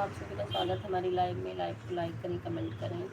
आप सभी का स्वागत है हमारी लाइव में। लाइव को लाइक करें, कमेंट करें।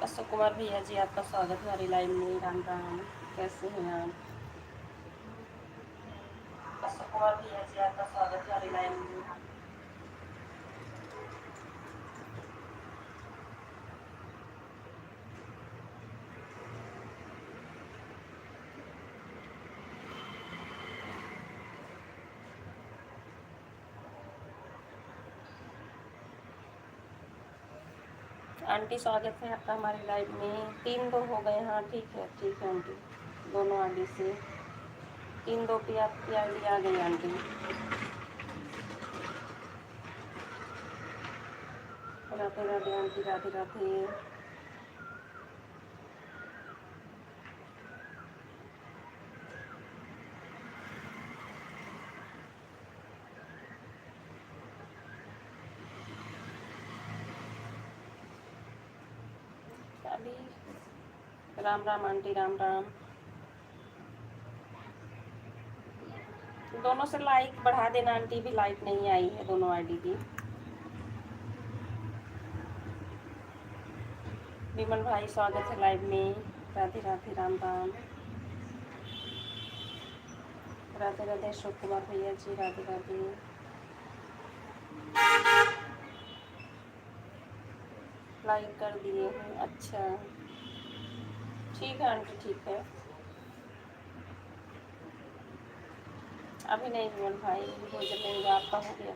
अशोक कुमार भैया जी, आपका स्वागत है हमारी लाइव में। राम राम, कैसे हैं आप? अशोक कुमार भैया जी, आपका स्वागत है हमारी लाइव में। आंटी स्वागत है आपका हमारी लाइव में। 3-2 हो गए। हाँ ठीक है आंटी। दोनों आंटी से 3-2 पे आपकी आईडी आ गई आंटी। राधे राधे आंटी, राधे राधे। अभी राम राम आंटी, राम राम। दोनों से लाइक बढ़ा देना आंटी, भी लाइक नहीं आई है दोनों आईडी की। विमल भाई स्वागत है लाइव में। राधे राधे, राम राम। राधे राधे अशोक कुमार भैया जी, राधे राधे। लाइक कर दिए हैं, अच्छा ठीक है आंटी, ठीक है। अभी नहीं विमल भाई, भोजन लेंगे, आपका हो गया?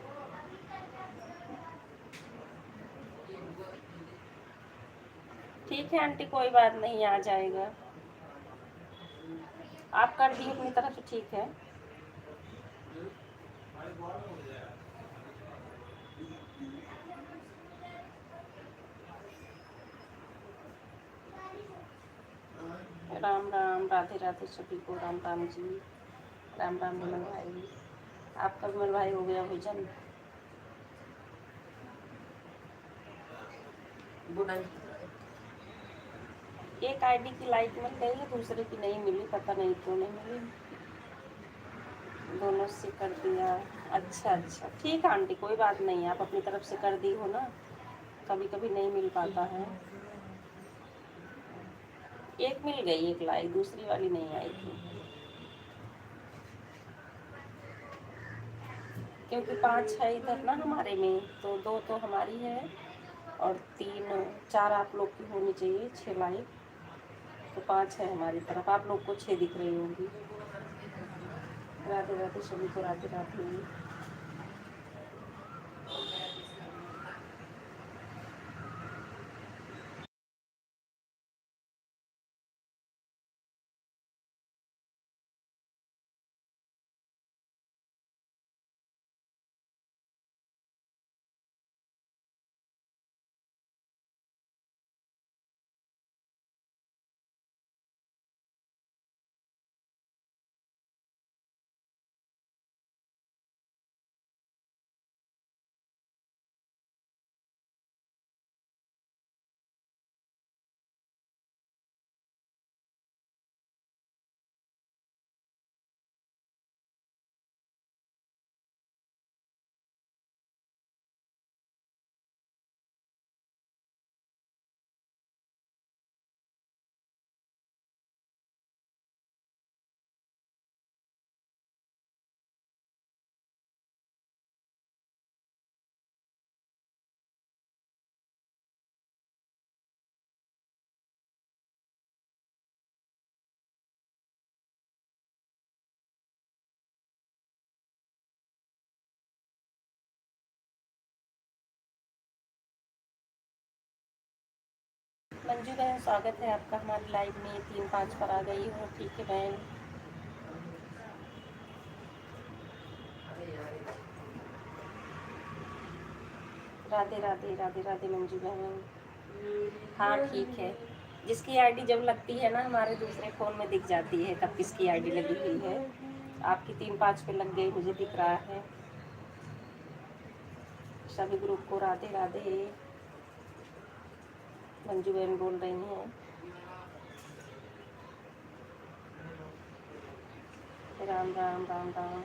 ठीक है आंटी, कोई बात नहीं, आ जाएगा। आप कर दिए अपनी तरफ से, ठीक है। राम राम, राधे राधे सभी को, राम राम जी। राम राम विमल भाई। आपका विमल भाई हो गया भोजन? एक आईडी की लाइक मिल गई है, दूसरे की नहीं मिली, पता नहीं क्यों नहीं मिली। दोनों से कर दिया। अच्छा अच्छा, ठीक है आंटी, कोई बात नहीं, आप अपनी तरफ से कर दी हो ना, कभी कभी नहीं मिल पाता है। एक मिल गई एक लाइक, दूसरी वाली नहीं आई थी, क्योंकि 5 है इधर ना हमारे में, तो 2 तो हमारी है और 3 4 आप लोग की होनी चाहिए, 6 लाइक, तो 5 है हमारी तरफ, आप लोग को 6 दिख रही होंगी। राधे राधे सभी को, राधे राधे। मंजू बहन, स्वागत है आपका हमारी लाइव में, 3 5 पर आ गई हो, ठीक है बहन। राधे राधे, राधे राधे मंजू बहन। हाँ ठीक है, जिसकी आईडी जब लगती है ना हमारे दूसरे फ़ोन में दिख जाती है कब किसकी आईडी लगी हुई है। आपकी 3 5 पे लग गई, मुझे दिख रहा है। सभी ग्रुप को राधे राधे। मंजू बहन बोल रही हैं राम राम राम राम।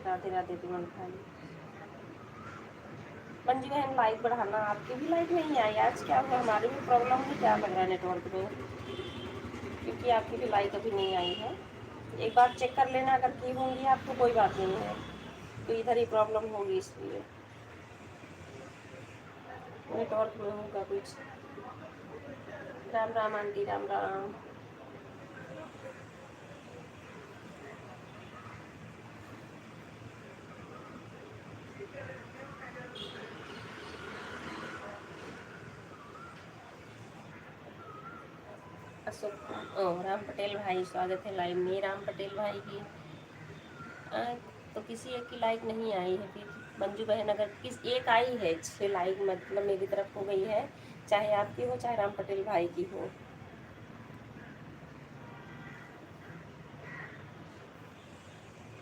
राधे राधे विमल भाई। मंजू बहन लाइक बढ़ाना, आपकी भी लाइक नहीं आई आज, क्या हुआ, हमारी भी प्रॉब्लम है क्या लग रहा है नेटवर्क में, क्योंकि आपकी भी लाइक अभी नहीं आई है। एक बार चेक कर लेना, अगर की होंगी आपको कोई बात नहीं है, तो इधर ही प्रॉब्लम होगी, इसलिए नेटवर्क में होगा कुछ। राम राम आंटी, राम राम। अशोक ओ राम पटेल भाई, स्वागत है लाइव में राम पटेल भाई की। तो किसी एक की लाइक नहीं आई है फिर मंजू बहन, अगर किस एक आई है 6 लाइक, मतलब मेरी तरफ हो गई है, चाहे आपकी हो चाहे राम पटेल भाई की हो।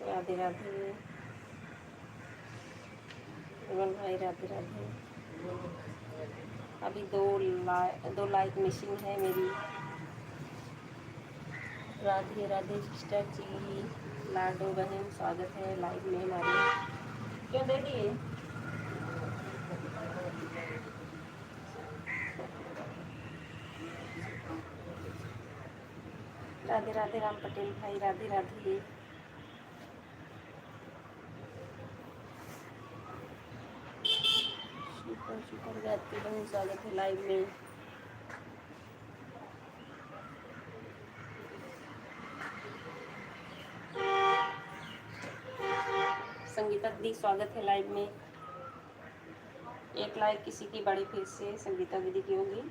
राधे राधे विमल भाई, राधे राधे। अभी 2 लाइक मिसिंग है मेरी। राधे राधे सिस्टर जी, लाडो बहन, स्वागत है लाइव में हमारे। क्यों दे दिए? राधे राधे राम पटेल भाई, राधे राधे। सुपर सुपर गाती बहन, स्वागत है लाइव में। संगीता दी, स्वागत है लाइव में। एक लाइक किसी की बड़ी फिर से संगीता दीदी की होगी।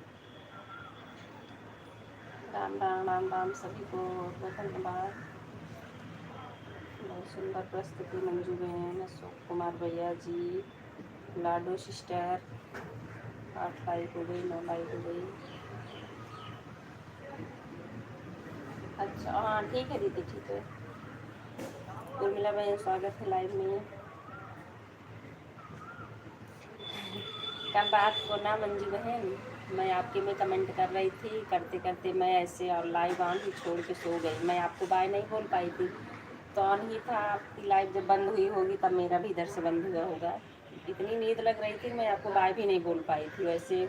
राम राम राम राम सभी को, बहुत धन्यवाद। बहुत सुंदर प्रस्तुति मंजू बहन, अशोक कुमार भैया जी, लाडो सिस्टर। 8 लाइक हो गई, 9 लाइक हो गई। अच्छा हाँ ठीक है दीदी, ठीक है। उर्मिला बहन, स्वागत है लाइव में। कल रात को ना मंजू बहन, मैं आपके में कमेंट कर रही थी, करते करते मैं ऐसे और लाइव ऑन ही छोड़ के सो गई। मैं आपको बाय नहीं बोल पाई थी, तो ऑन ही था। आपकी लाइव जब बंद हुई होगी तब मेरा भी इधर से बंद हुआ होगा। इतनी नींद लग रही थी, मैं आपको बाय भी नहीं बोल पाई थी। वैसे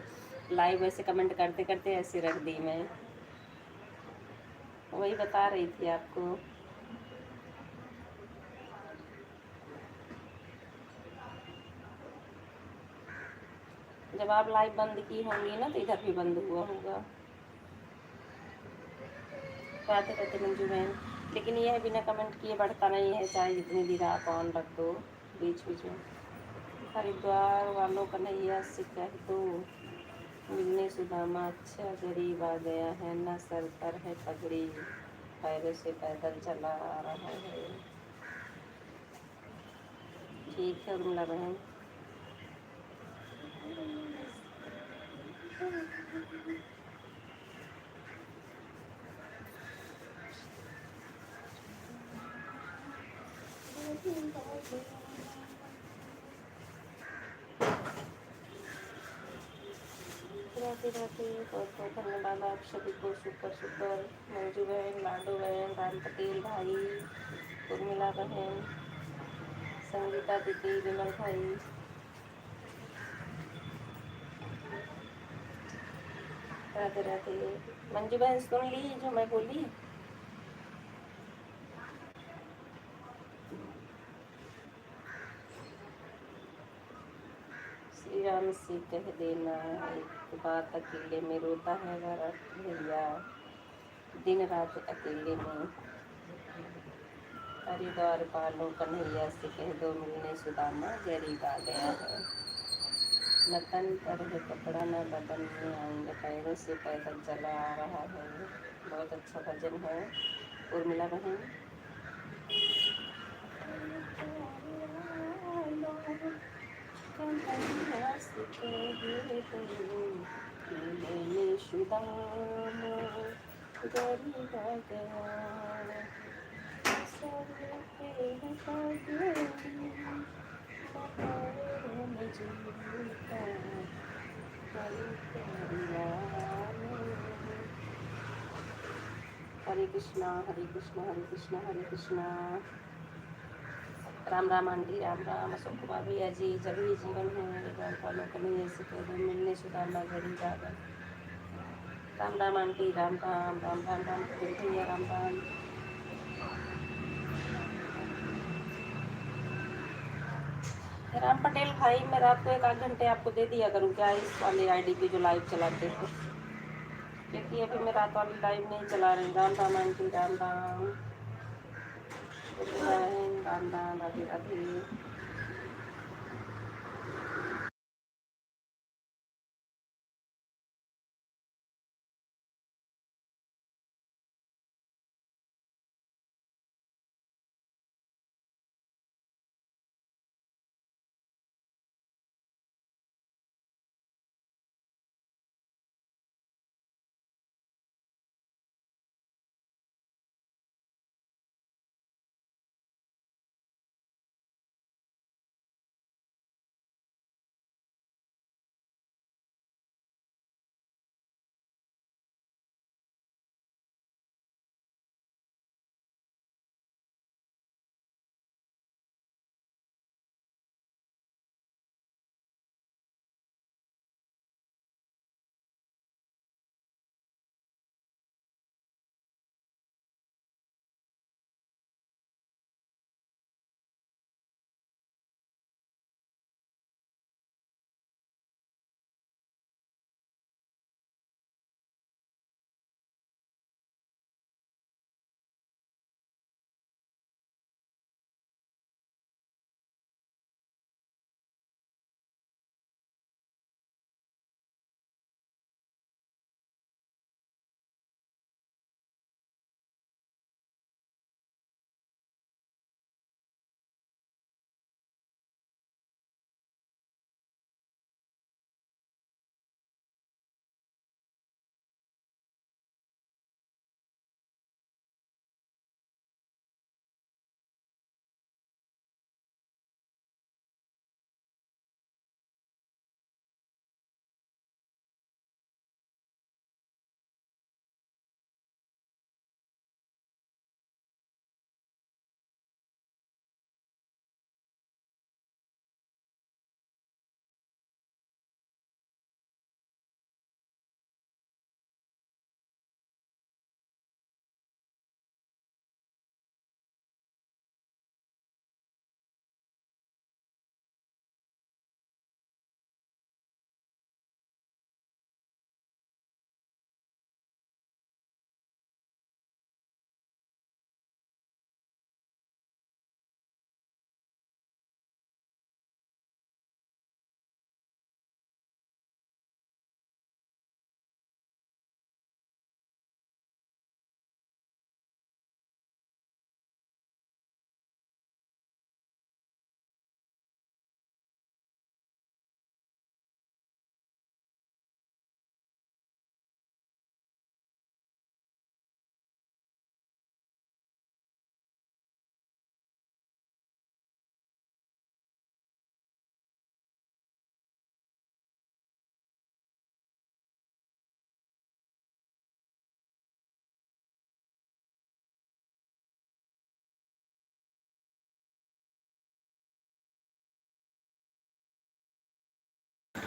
लाइव वैसे कमेंट करते करते ऐसे रख दी। मैं वही बता रही थी आपको। जब आप लाइव बंद की होंगी ना तो इधर भी बंद हुआ होगा। बातें करते मंजू बहन, लेकिन यह बिना कमेंट किए बढ़ता नहीं है, चाहे जितनी देर आप ऑन रख दो बीच बीच में। हरिद्वार वालों कन्हैया से कह दो मिलने सुदामा अच्छा गरीब आ गया है, ना सर पर है पगड़ी, पैरों से पैदल चला आ रहा है। ठीक है उर्मिला बहन। राधे राधे, बहुत बहुत धन्यवाद आप सभी को। सुपर सुपर मंजू बहन, लाडो बहन, राम पटेल भाई, उर्मिला बहन, संगीता दीदी, विमल भाई। राधे राधे। मंजू बहन सुन ली जो मैं बोली? श्री राम से कह देना एक बात, अकेले में रोता है भैया, दिन रात अकेले में। हरिद्वार पालो कन्हैया से कह दो मिलने सुदामा गरीब आ गया है, न तन पर है कपड़ा न बदन में अंग, पैरों से पैदल चला आ रहा है। बहुत अच्छा भजन है उर्मिला बहन। कन्हैया से कह दो मिलने सुदामा गरीब आ गया, सर पे है पगड़ी, पैरों में जूता, हरे कृष्णा हरे कृष्णा हरे कृष्णा हरे कृष्णा। राम राम आंटी, राम राम। अशोक कुमार भैया जी, जब ही जीवन है मेरे गाँव वालों को नहीं ऐसे कह दो मिलने सुदामा गरीब आ गए। राम राम आंटी, राम राम राम राम राम भैया, राम राम। राम पटेल भाई, मैं रात को एक आध घंटे आपको दे दिया करूँ क्या इस वाली आईडी पे जो लाइव चलाते हैं? क्योंकि अभी मैं रात वाली लाइव नहीं चला रही। राम राम आंटी, राम राम। राम राम, राधे राधे।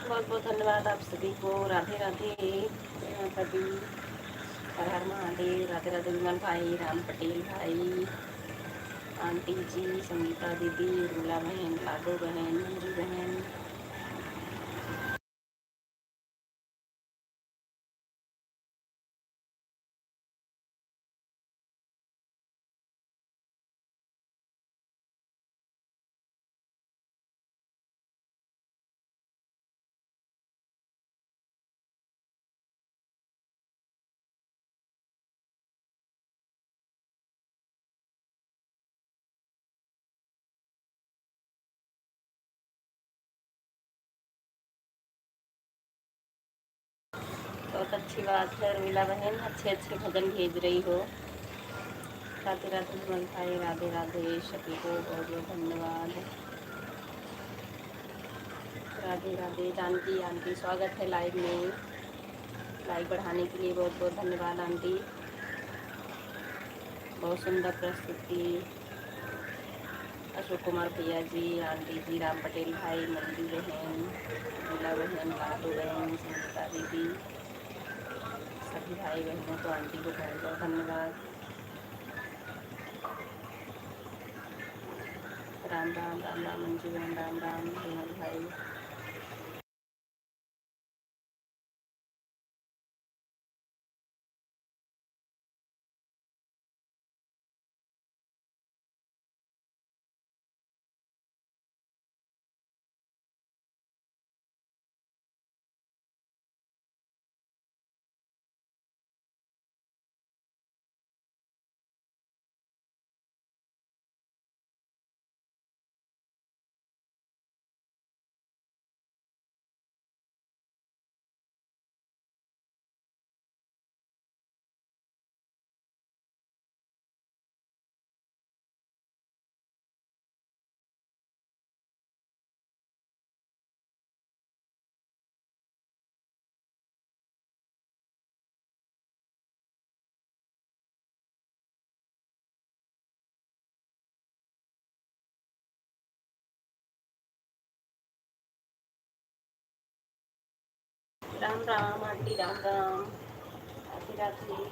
बहुत बहुत धन्यवाद आप सभी को। राधे राधे, प्रति हर हर महादेव। राधे राधे विमल भाई, राम पटेल भाई, आंटी जी, संगीता दीदी, उर्मिला बहन, लाडो बहन, मंजू बहन। बहुत अच्छी बात है उर्मिला बहन, अच्छे अच्छे भजन भेज रही हो। राधे राधे विमल भाई, राधे राधे सभी को बहुत बहुत धन्यवाद। राधे राधे जानकी आंटी, स्वागत है लाइव में। लाइव बढ़ाने के लिए बहुत बहुत धन्यवाद आंटी। बहुत सुंदर प्रस्तुति। अशोक कुमार भैया जी, आंटी जी, राम पटेल भाई, मंजू बहन, मीला बहन, लाडू बहन, संगीता दीदी, सभी भाई बहनों को, आंटी को बहुत बहुत धन्यवाद। राम राम, राम राम मंजू बहन, राम राम विमल भाई। राम राम आंटी, राम राम, राधे राधे।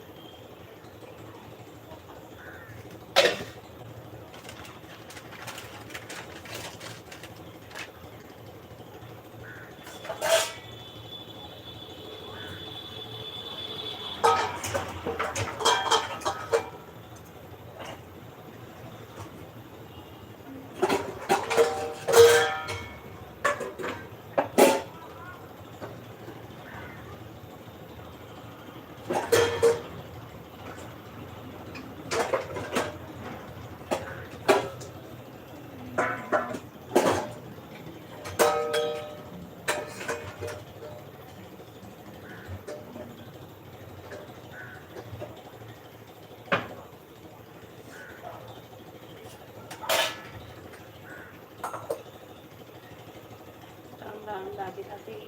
राम राम, राधे राधे।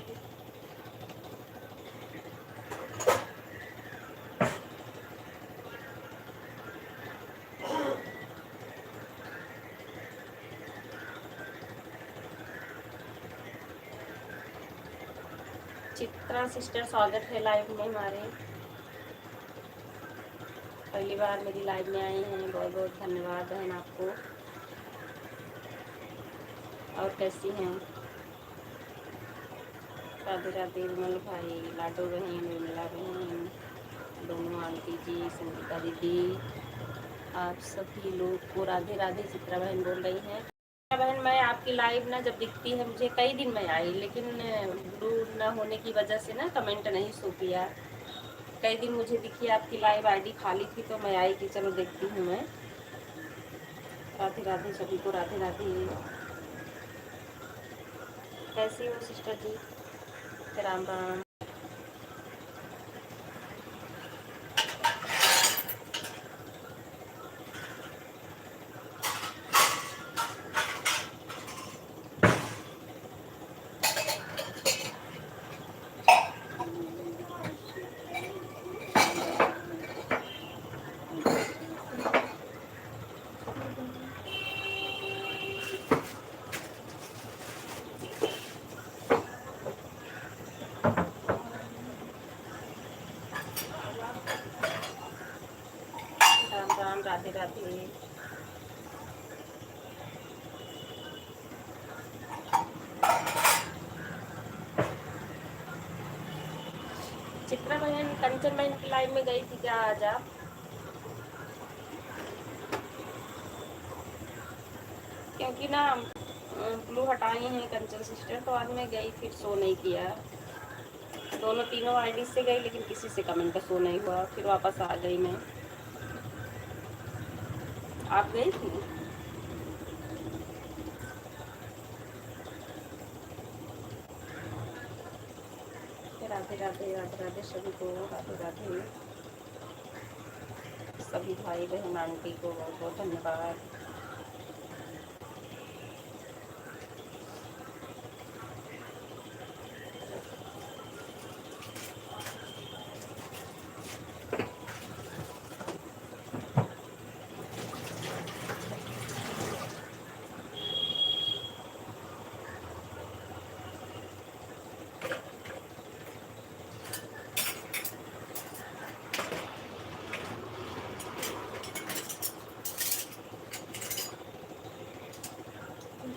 चित्रा सिस्टर, स्वागत है लाइव में हमारे। पहली बार मेरी लाइव में आई हैं, बहुत बहुत धन्यवाद बहन आपको। और कैसी हैं? राधे राधे विमल भाई, लाडो बहन, विमला बहन, दोनों आंटी जी, संगीता दीदी, आप सभी लोग को राधे राधे। चित्रा बहन बोल रही हैं। चित्रा बहन, मैं आपकी लाइव ना जब दिखती है मुझे, कई दिन में आई, लेकिन ब्लू ना होने की वजह से ना कमेंट नहीं शो किया। कई दिन मुझे दिखी आपकी लाइव आईडी खाली थी, तो मैं आई कि चलो देखती हूँ मैं। राधे राधे सभी को, राधे राधे। कैसी हो सिस्टर जी? राम राम। चित्रा बहन कंचन बहन की लाइव में गई थी क्या आज आप? क्योंकि ना ब्लू हटाई हैं कंचन सिस्टर, तो आज मैं गई फिर शो नहीं किया। दोनों तीनों आईडी से गई लेकिन किसी से कमेंट का शो नहीं हुआ, फिर वापस आ गई मैं। आप गई थी? राधे राधे राधे राधे सभी को, राधे राधे सभी भाई बहन आंटी को बहुत बहुत धन्यवाद।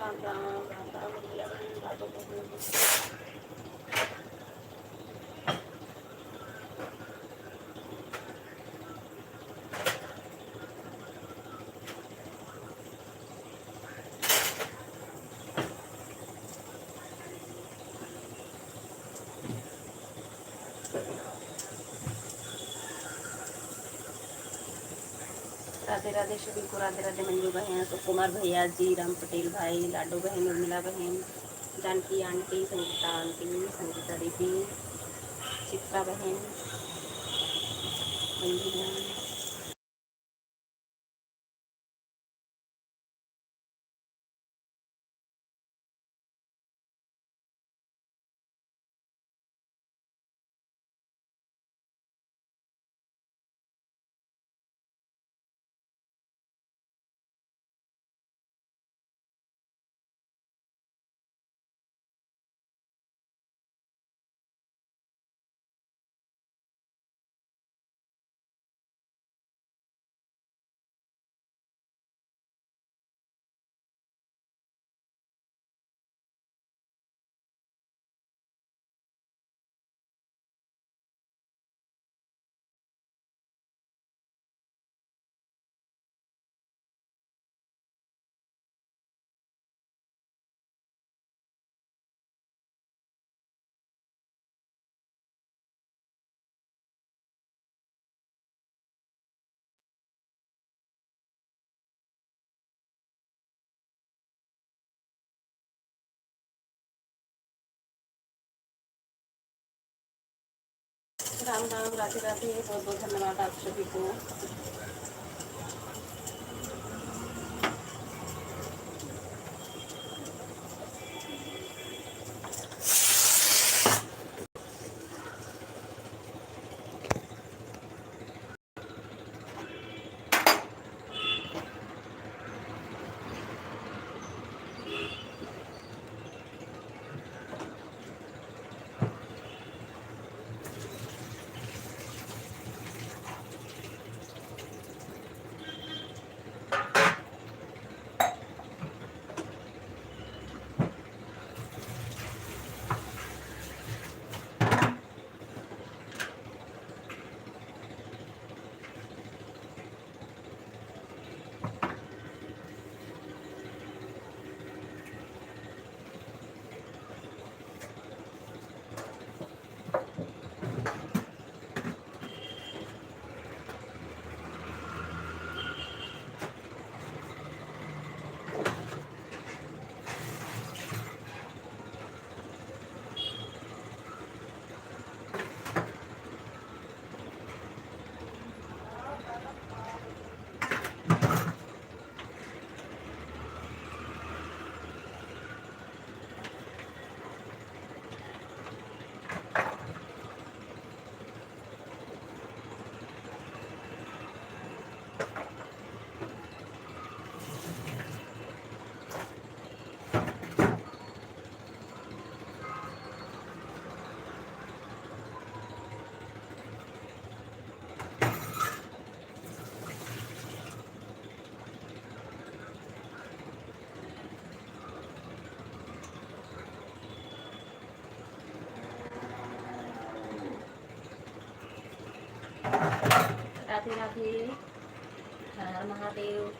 राम राम राम राम राधो राधे राधे सभी को, राधे राधे मंजू बहन, तो कुमार भैया जी, राम पटेल भाई, लाडो बहन, उर्मिला बहन, जानकी आंटी, संगीता आंटी, संगीता दीदी, चित्रा बहन, मंजू बहन, राम राम राधे राधे, बहुत बहुत धन्यवाद आप सभी को। राधे राधे। हर हर महादेव।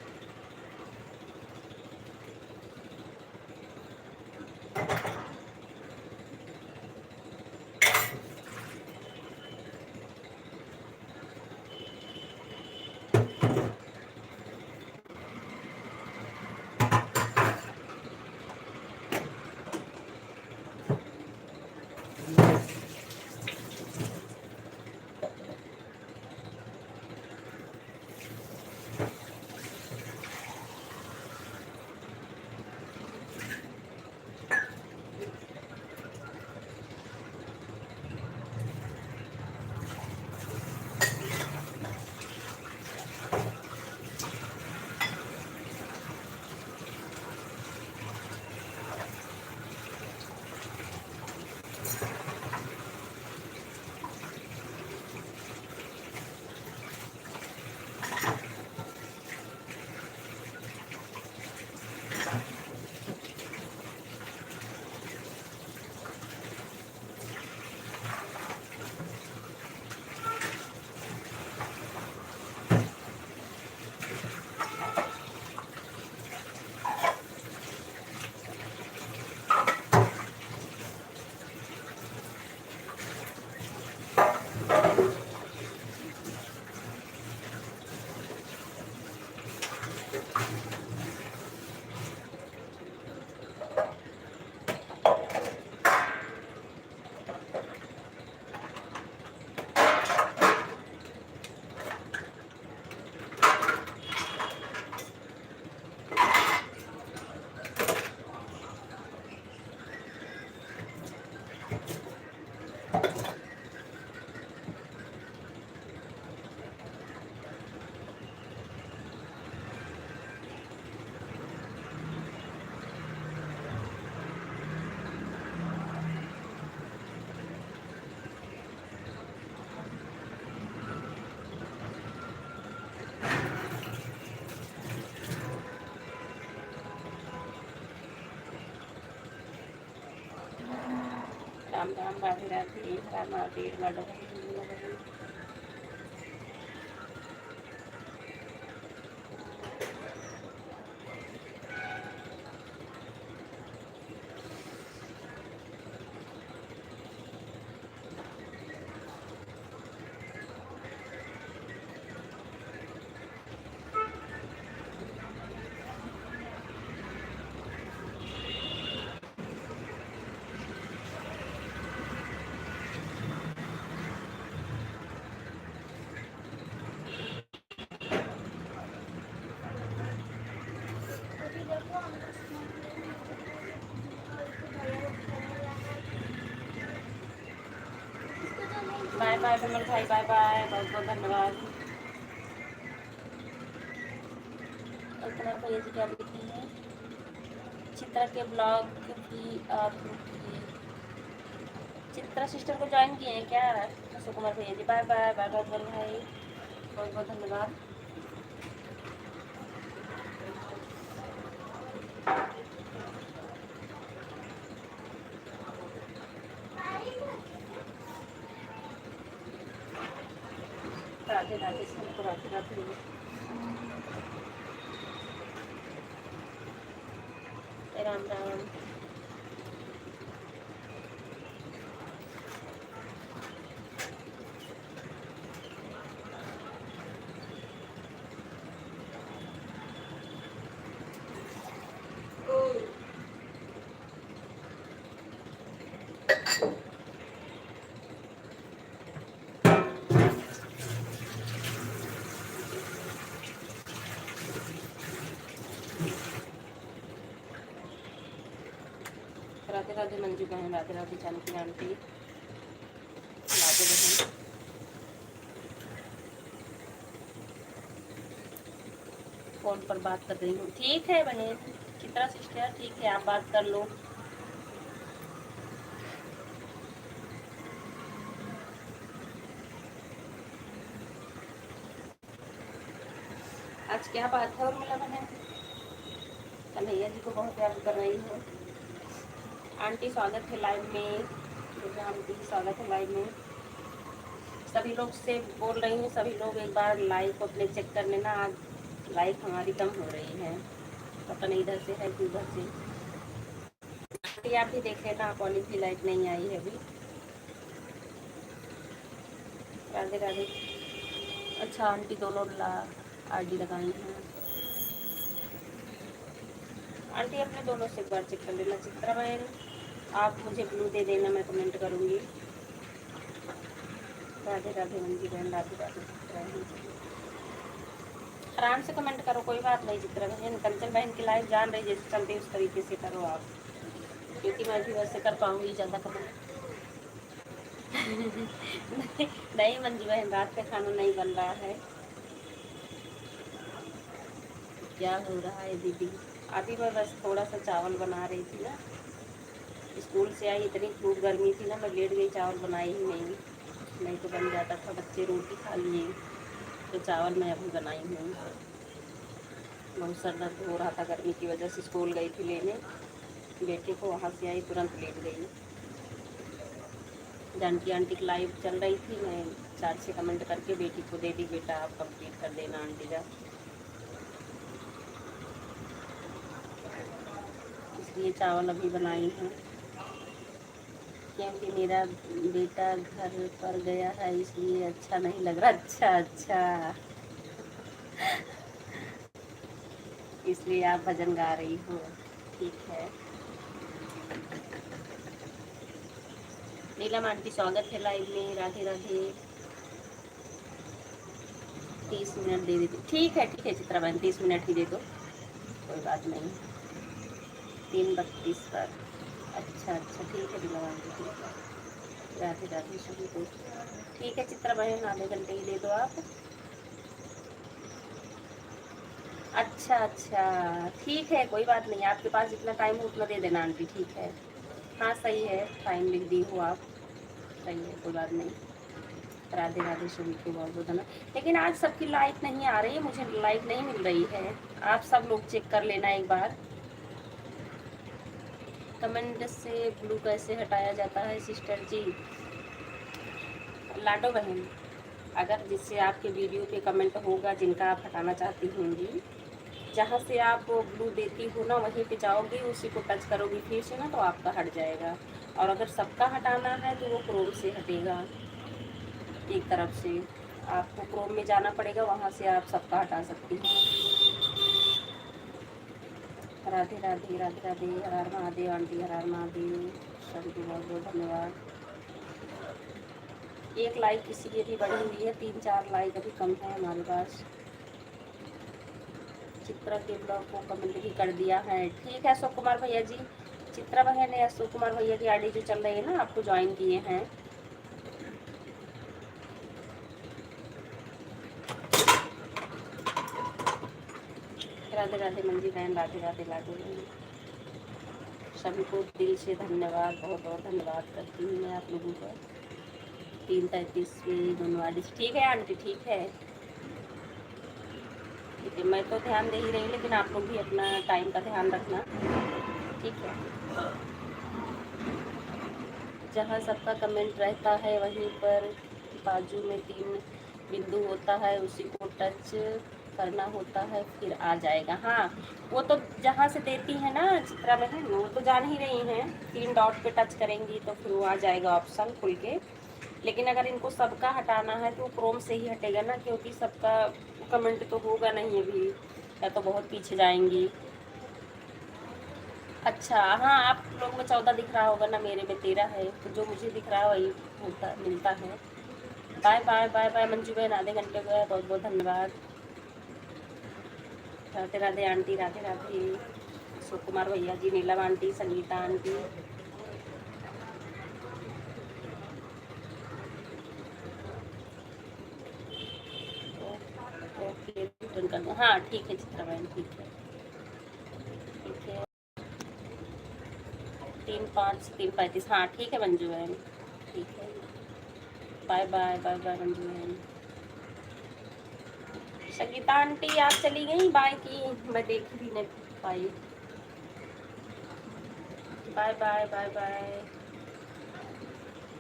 राम राम राधे राधे। हर महादेव। बाय बाय विमल भाई, बाय बाय, बहुत बहुत धन्यवाद। कल्पना भैया जी क्या लिखी है? चित्रा के ब्लॉग भी आप चित्रा सिस्टर को ज्वाइन किए हैं क्या? अशोक कुमार भैया जी बाय बाय, बाय बाय विमल भाई, बहुत बहुत धन्यवाद। राधे राधे सबको, राधे राधे। राम राम। राधे राधे मंजू बहन, राधे राधे जानकी आंटी, राधे बहन। फोन पर बात कर रही हूँ। ठीक है बहन चित्रा सिस्टर, ठीक है आप बात कर लो। आज क्या बात है उर्मिला बहन? कन्हैया जी को बहुत याद कर रही हूँ। आंटी स्वागत है लाइव में, दुर्गा आंटी स्वागत है लाइव में। सभी लोग से बोल रही हूँ, सभी लोग एक बार लाइक अपने चेक कर लेना। आज लाइक हमारी कम हो रही है, पता नहीं इधर से है कि उधर से। आंटी आप भी देख लेना, कॉलेज की लाइट नहीं आई है अभी। राधे राधे। अच्छा आंटी दोनों आरडी लगाई हैं। आंटी अपने दोनों से एक बार चेक कर लेना। चित्रा बहन आप मुझे ब्लू दे देना, मैं कमेंट करूँगी। राधे राधे मंजी बहन, राधे राधे चित्रा बहन। आराम से कमेंट करो, कोई बात नहीं। चित्रा बहन कंचन बहन की लाइव जान रही जैसे चलते उस तरीके से करो आप, क्योंकि मैं भी वैसे कर पाऊँगी ज़्यादा कमेंट। नहीं मंजू बहन, रात का खाना नहीं बन रहा है। क्या हो रहा है दीदी? अभी मैं बस थोड़ा सा चावल बना रही थी ना, स्कूल से आई, इतनी खूब गर्मी थी ना, मैं लेट गई, चावल बनाई ही नहीं तो बन जाता था। बच्चे रोटी खा लिए तो चावल मैं अभी बनाई हूँ। बहुत सर दर्द हो रहा था गर्मी की वजह से। स्कूल गई थी लेने बेटे को, वहाँ से आई तुरंत लेट गई। जानकी आंटी की लाइव चल रही थी, मैं चार्ट से कमेंट करके बेटी को दे दी, बेटा आप कंप्लीट कर देना आंटी जा। इसलिए चावल अभी बनाई हूँ, क्योंकि मेरा बेटा घर पर गया है इसलिए अच्छा नहीं लग रहा। अच्छा अच्छा, इसलिए आप भजन गा रही हो, ठीक है। नीलम आंटी स्वागत है लाइव में, राधे राधे। 30 मिनट दे देती, ठीक है चित्रा बहन 30 मिनट ही दे दो, कोई बात नहीं। 3:32 पर, अच्छा ठीक है नीलम आंटी, ठीक है। राधे राधे सभी को, ठीक है चित्रा बहन आधे घंटे ही दे दो आप। अच्छा ठीक है, कोई बात नहीं, आपके पास जितना टाइम हो उतना दे देना आंटी, ठीक है। हाँ सही है, टाइम लिख दी हो आप, सही है, कोई बात नहीं। राधे राधे सभी को बहुत बहुत धन्यवाद। लेकिन आज सबकी लाइक नहीं आ रही है, मुझे लाइक नहीं मिल रही है। आप सब लोग चेक कर लेना एक बार। कमेंट से ब्लू कैसे हटाया जाता है सिस्टर जी? लाडो बहन, अगर जिससे आपके वीडियो पे कमेंट होगा जिनका आप हटाना चाहती होंगी, जहाँ से आप ब्लू देती हो ना वहीं पे जाओगी, उसी को टच करोगी फिर से ना, तो आपका हट जाएगा। और अगर सबका हटाना है तो वो क्रोम से हटेगा। एक तरफ से आपको क्रोम में जाना पड़ेगा, वहाँ से आप सबका हटा सकती हैं। राधे राधे राधे राधे, हर हर महादेव आंटी, हर हर महादेव सभी को बहुत बहुत धन्यवाद। एक लाइक किसी की भी बढ़ी हुई है, 3-4 लाइक अभी कम है हमारे पास। चित्रा के ब्लॉग को कमेंट भी कर दिया है, ठीक है अशोक कुमार भैया जी। चित्रा बहन ने अशोक कुमार भैया की आईडी जो चल रही है ना, आपको ज्वाइन किए हैं। राधे राधे मंजी बहन, राधे राधे लाडू बहन, सभी को दिल से धन्यवाद, बहुत बहुत धन्यवाद करती हूँ मैं आप लोगों का। 3:33 में धन्यवाद, ठीक है आंटी, ठीक है मैं तो ध्यान दे ही रही, लेकिन आप लोग भी अपना टाइम का ध्यान रखना, ठीक है। जहाँ सबका कमेंट रहता है वहीं पर बाजू में 3 बिंदु होता है, उसी को टच करना होता है, फिर आ जाएगा। हाँ वो तो जहाँ से देती है ना चित्रा बहन, वो तो जान ही रही हैं, 3 डॉट पे टच करेंगी तो फिर वो आ जाएगा ऑप्शन खुल के। लेकिन अगर इनको सबका हटाना है तो क्रोम से ही हटेगा ना, क्योंकि सबका कमेंट तो होगा नहीं अभी, या तो बहुत पीछे जाएंगी। अच्छा हाँ, आप लोग में 14 दिख रहा होगा ना, मेरे में 13 है, तो जो मुझे दिख रहा है वही होता मिलता है। Bye bye bye bye Manju बहन, आधे घंटे को है, बहुत बहुत धन्यवाद। राधे राधे आंटी, राधे राधे अशोक कुमार भैया जी, Neelam aunty, Sangeeta aunty, okay return कर दो। हाँ ठीक है चित्रा बहन, ठीक है 3:35 हाँ ठीक है मंजू बहन, ठीक है। Bye bye bye bye Manju बहन। संगीता आंटी आप चली गई, बाय की मैं देख भी नहीं पाई। Bye bye bye bye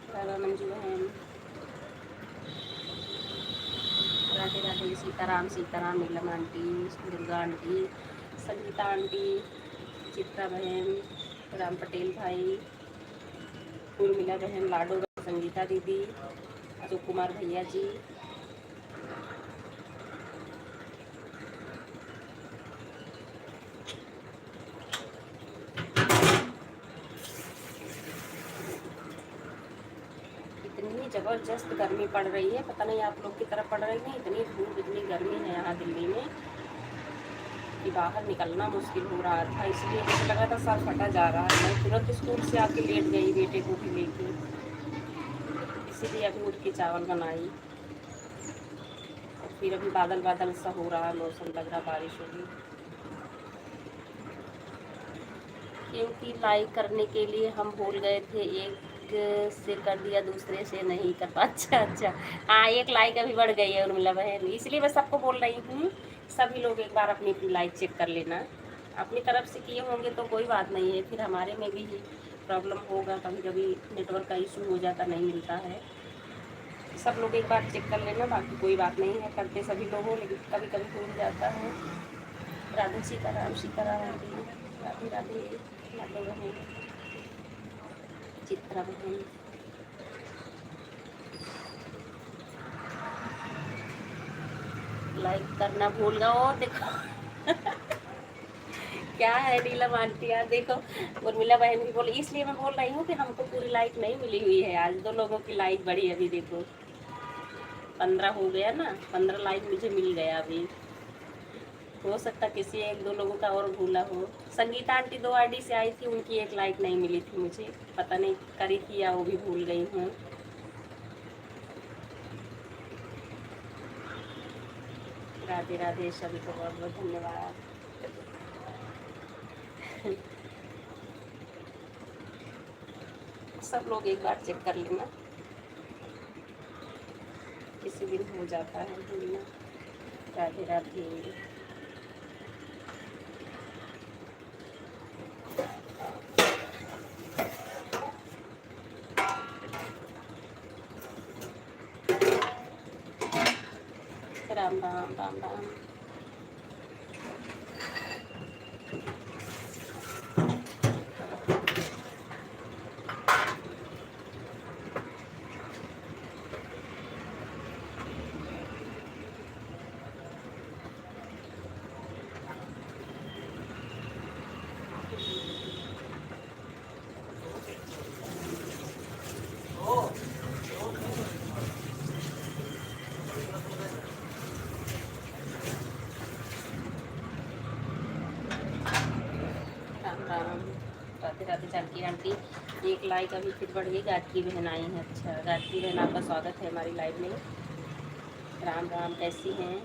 bye bye Manju बहन। Radhe Radhe. Sitaram Sitaram. Neelam aunty, Durga aunty, Sangeeta aunty, Chitra बहन, राम पटेल भाई, उर्मिला बहन, लाडो, संगीता दीदी, अशोक कुमार भैया जी, इतनी ज़बरदस्त गर्मी पड़ रही है, पता नहीं आप लोग की तरफ पड़ रही है। इतनी धूप, इतनी गर्मी है यहाँ दिल्ली में कि बाहर निकलना मुश्किल हो रहा था। इसलिए मुझे लगा था सर फटा जा रहा है। मैं तुरंत स्कूल से आके लेट गई बेटे को भी लेके, इसीलिए अभी उठ के चावल बनाई। और फिर अभी बादल बादल सा हो रहा है, मौसम लग रहा बारिश होगी। क्योंकि लाइक करने के लिए हम भूल गए थे, एक से कर दिया, दूसरे से नहीं कर पा। अच्छा अच्छा, हाँ एक लाइक अभी बढ़ गई है उर्मिला बहन, इसलिए मैं सबको बोल रही हूँ सभी लोग एक बार अपनी अपनी लाइक चेक कर लेना। अपनी तरफ से किए होंगे तो कोई बात नहीं है, फिर हमारे में भी प्रॉब्लम होगा, कभी कभी नेटवर्क का इशू हो जाता, नहीं मिलता है। सब लोग एक बार चेक कर लेना, बाकी कोई बात नहीं है, करते सभी लोग हो, लेकिन कभी कभी भूल जाता है। राधे सीताराम सीताराम आंटी, राधे राधे, राधे बहन, चित्रा बहन, लाइक करना भूल गए। देखो क्या है नीलम आंटी, यार देखो उर्मिला बहन भी बोली, इसलिए मैं बोल रही हूँ कि हमको पूरी लाइक नहीं मिली हुई है। आज 2 लोगों की लाइक बढ़ी, अभी देखो 15 हो गया ना, 15 लाइक मुझे मिल गया अभी। हो सकता किसी 1-2 लोगों का और भूला हो। संगीता आंटी 2 आईडी से आई थी, उनकी 1 लाइक नहीं मिली थी मुझे, पता नहीं करी थी या वो भी भूल गई हूँ। राधे राधे, सभी को बहुत बहुत धन्यवाद। सब लोग एक बार चेक कर लेना, किसी दिन हो जाता है भूलना। राधे राधे। राम राम राम राम। राधे राधे जानकी आंटी, 1 लाइक अभी फिर बढ़ गई। गायत्री बहन आई है, अच्छा गायत्री बहन आपका स्वागत है हमारी लाइव में। राम राम, कैसी हैं?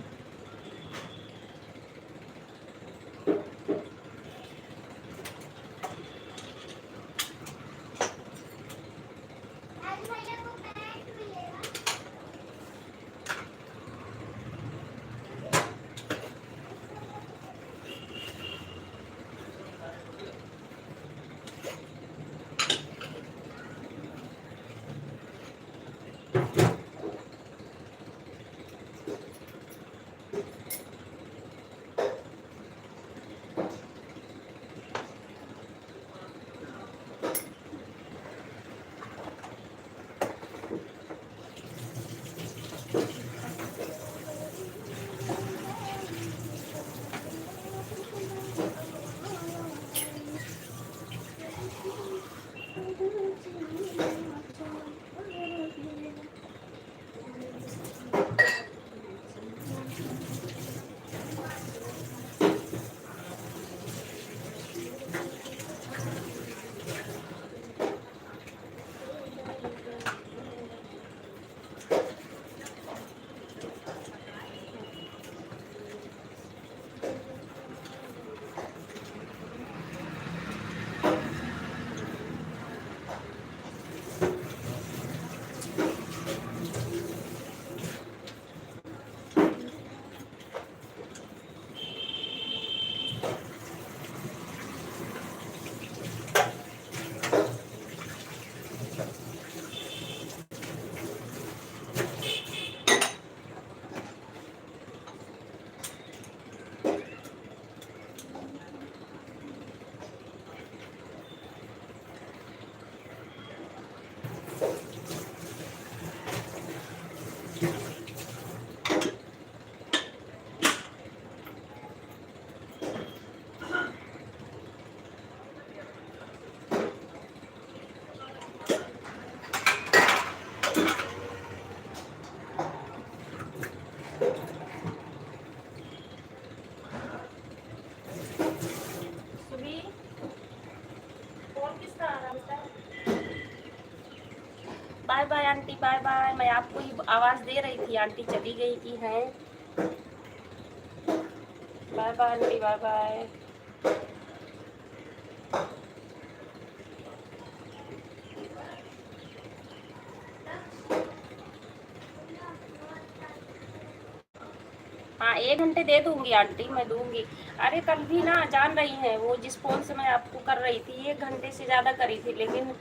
Bye bye aunty, bye bye. मैं आपको ही आवाज़ दे रही थी, आंटी चली गई कि हैं। Bye bye aunty, bye bye. हाँ 1 घंटे दे दूंगी आंटी, मैं दूंगी। अरे कल भी ना जान रही हैं, वो जिस फ़ोन से मैं आपको कर रही थी 1 घंटे से ज़्यादा करी थी, लेकिन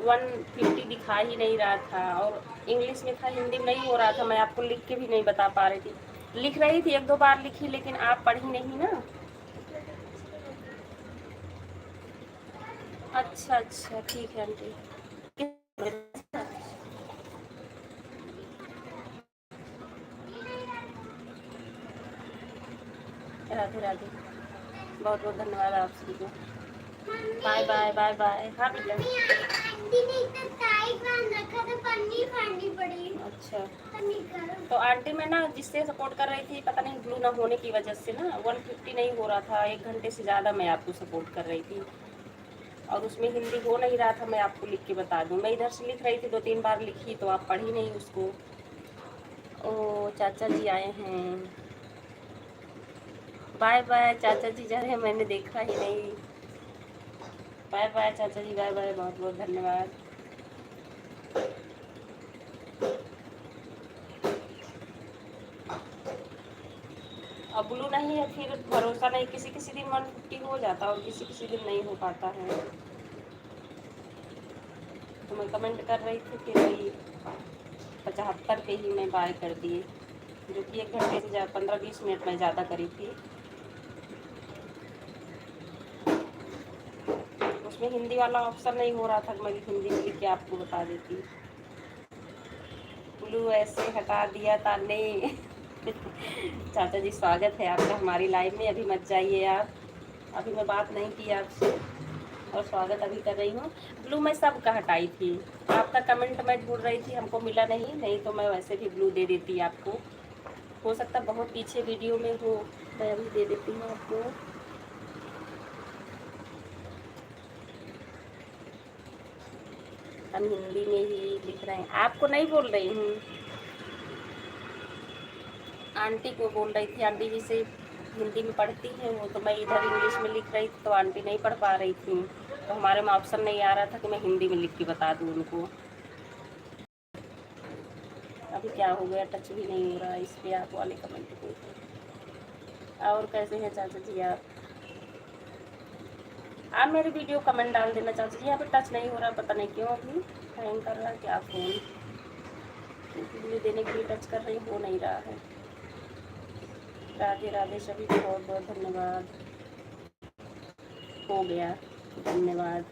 150 दिखा ही नहीं रहा था, और इंग्लिश में था, हिंदी में नहीं हो रहा था। मैं आपको लिख के भी नहीं बता पा रही थी। लिख रही थी, 1-2 बार लिखी, लेकिन आप पढ़ी नहीं ना। अच्छा अच्छा, ठीक है आंटी। राधे राधे, बहुत बहुत धन्यवाद आप सभी को। Bye bye, bye bye. हाँ बेटा। आंटी ने इतना टाइट बांध रखा था, पन्नी फाड़नी पड़ी। अच्छा, तो आंटी मैं ना जिससे सपोर्ट कर रही थी, पता नहीं ग्लू ना होने की वजह से ना 150 नहीं हो रहा था। 1 घंटे से ज़्यादा मैं आपको सपोर्ट कर रही थी, और उसमें हिंदी हो नहीं रहा था। मैं आपको लिख के बता दूँ, मैं इधर से लिख रही थी, 2-3 बार लिखी, तो आप पढ़ी नहीं उसको। ओ चाचा जी आए हैं। बाय बाय चाचा जी जा रहे हैं, मैंने देखा ही नहीं। बाय बाय चाचा जी, बाय बाय, बहुत बहुत धन्यवाद। अब ब्लू नहीं है, फिर भरोसा नहीं, किसी किसी दिन 150 हो जाता है और किसी किसी दिन नहीं हो पाता है। तो मैं कमेंट कर रही थी, फिर वही 75 पे ही मैं बाय कर दिए, जो कि 1 घंटे से 15-20 मिनट में ज़्यादा करी थी। उसमें हिंदी वाला ऑप्शन नहीं हो रहा था, मैं हिंदी में लिख के आपको बता देती। ब्लू ऐसे हटा दिया ताने। चाचा जी स्वागत है आपका हमारी लाइव में, अभी मत जाइए आप। अभी मैं बात नहीं की आपसे, और स्वागत अभी कर रही हूँ। ब्लू मैं सब का हटाई थी, आपका कमेंट मैं ढूंढ रही थी, हमको मिला नहीं, नहीं तो मैं वैसे भी ब्लू दे देती आपको। हो सकता बहुत पीछे वीडियो में हो, मैं अभी दे देती हूँ आपको। हम हिंदी में ही लिख रहे हैं, आपको नहीं बोल रही हूँ, आंटी को बोल रही थी। आंटी जी से हिंदी में पढ़ती हैं वो, तो मैं इधर इंग्लिश में लिख रही थी, तो आंटी नहीं पढ़ पा रही थी, तो हमारे में ऑप्शन नहीं आ रहा था कि मैं हिंदी में लिख के बता दूँ उनको। अभी क्या हो गया, टच भी नहीं हो रहा इस पर आप वाले कमेंट को। और कैसे हैं चाचा जी आप मेरी वीडियो कमेंट डाल देना चाचा जी। यहाँ पे टच नहीं हो रहा, पता नहीं क्यों, अभी हैंग कर रहा है क्या फ़ोन, वीडियो देने के लिए टच कर रही, हो नहीं रहा है। राधे राधे सभी को बहुत बहुत धन्यवाद। हो गया, धन्यवाद।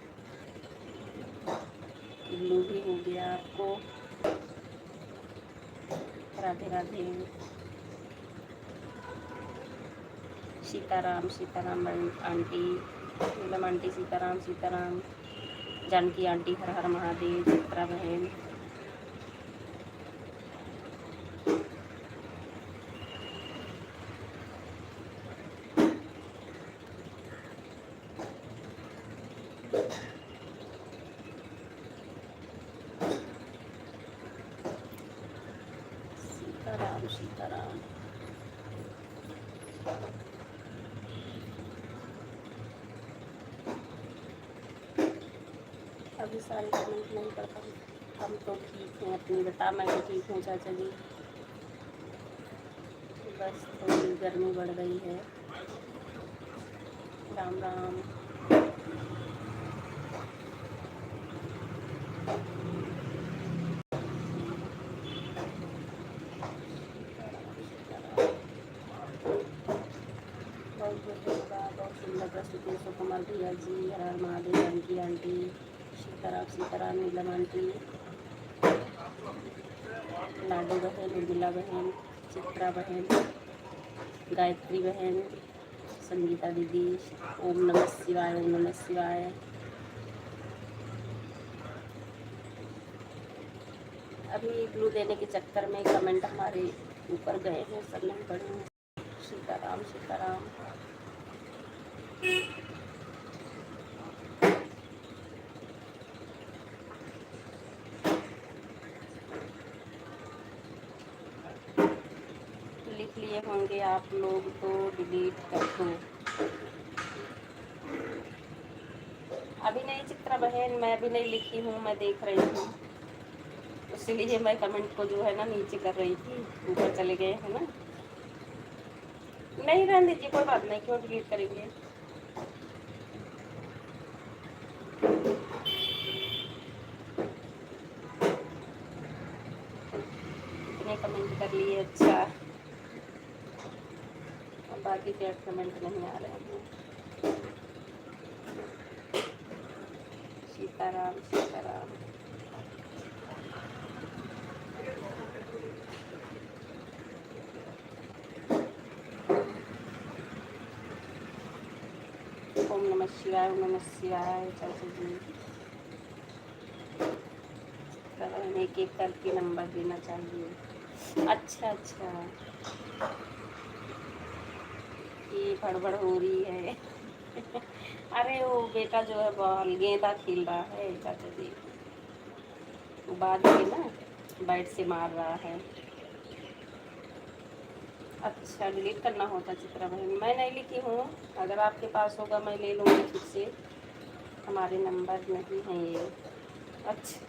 ब्लू भी हो गया आपको। Radhe Radhe. Sitaram Sitaram aunty, Neelam aunty, Sitaram Sitaram, Janaki aunty, हर हर महादेव, चित्रा बहन, सीताराम सीताराम। अभी सारे कमेंट नहीं कर पाई। हम तो ठीक हैं, अपनी बता। मैं तो ठीक हूँ चाचा जी, बस थोड़ी गर्मी बढ़ गई है। राम राम। बहुत बहुत धन्यवाद, बहुत सुंदर प्रस्तुति अशोक कुमार भैया जी, हर हर महादेव, जानकी आंटी, सीताराम सीताराम, नीलम आंटी, लाडू बहन, उर्मिला बहन, चित्रा बहन, गायत्री बहन, संगीता दीदी, ओम नमः शिवाय, ओम नमः शिवाय। अभी ब्लू देने के चक्कर में कमेंट हमारे ऊपर गए हैं, सब नहीं पढ़े हैं। सीताराम सीताराम। लिए होंगे आप लोग तो डिलीट कर दो। अभी नहीं चित्रा बहन, मैं अभी नहीं लिखी हूँ, मैं देख रही हूँ, इसीलिए मैं कमेंट को जो है ना नीचे कर रही थी, ऊपर चले गए हैं ना। नहीं रहने दीजिए, कोई बात नहीं, क्यों डिलीट करेंगे। इतने कमेंट कर लिए, अच्छा, अब बाकी के कमेंट नहीं आ रहे हैं। सीताराम सीताराम। ओम नमः शिवाय, ओम नमः शिवाय। चाचा जी एक एक करके नंबर देना चाहिए। अच्छा अच्छा, ये गड़बड़ हो रही है। अरे वो बेटा जो है बॉल गेंदा खेल रहा है चाचा जी, वो बाद में ना बैट से मार रहा है। अच्छा, डिलीट करना होता चित्रा बहन, मैं नहीं लिखी हूँ, अगर आपके पास होगा मैं ले लूँगी खुद से, हमारे नंबर नहीं है ये। अच्छा,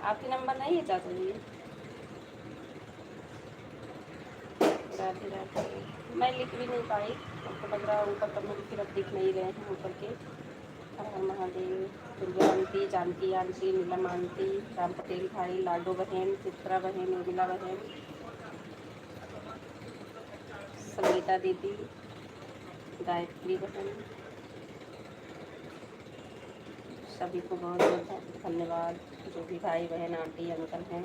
आपके नंबर नहीं है चाचा जी? राधे राधे। मैं लिख भी नहीं पाई, आपको लग रहा ऊपर कमेंट फिर अब दिख नहीं रहे हैं ऊपर के। हर हर Mahadev. Durga aunty, Janki aunty, Neelam aunty, Ram Patel भाई, लाडो बहन, चित्रा बहन, उर्मिला बहन, संगीता दीदी, गायत्री बहन, सभी को बहुत बहुत धन्यवाद, जो भी भाई बहन आंटी अंकल हैं।